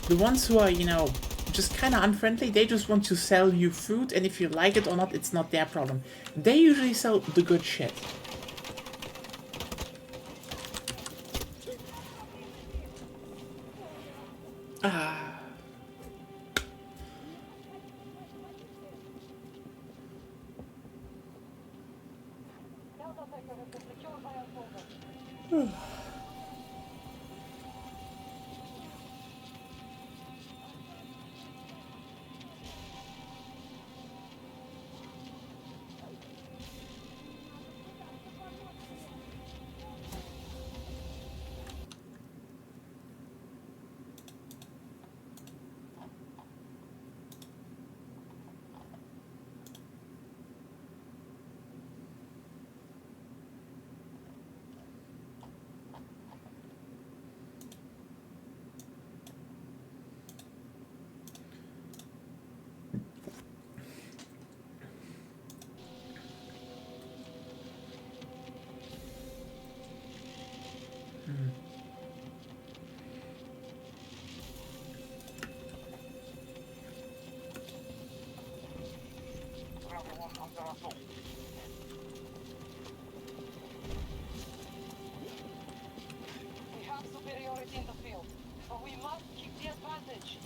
The ones who are, you know, just kind of unfriendly, they just want to sell you food, and if you like it or not, it's not their problem. They usually sell the good shit.
We have superiority in the field, but we must keep the advantage.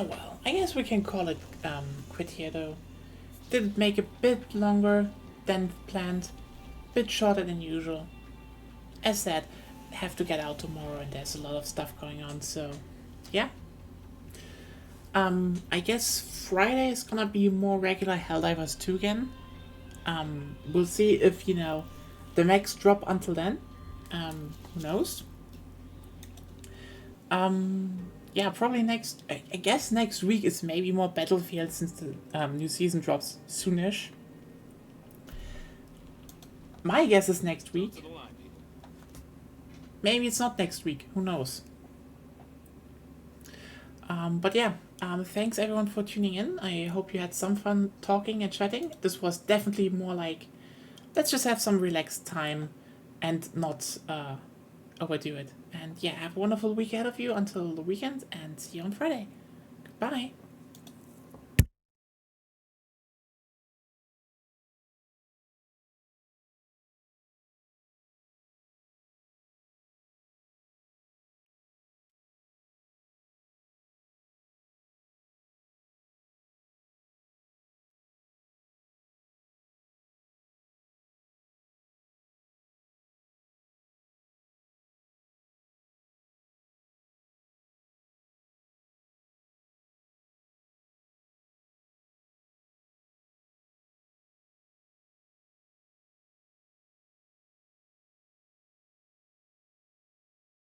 well, I guess we can call it quit here though. Did it make a bit longer than planned, bit shorter than usual. As said, I have to get out tomorrow and there's a lot of stuff going on, so yeah. I guess Friday is gonna be more regular Helldivers 2 again. We'll see if, you know, the max drop until then. Who knows? Yeah, probably I guess next week is maybe more Battlefield since the new season drops soonish. My guess is next week. Maybe it's not next week, who knows? But yeah, thanks everyone for tuning in. I hope you had some fun talking and chatting. This was definitely more like, let's just have some relaxed time and not overdo it. And yeah, have a wonderful week ahead of you until the weekend and see you on Friday. Goodbye.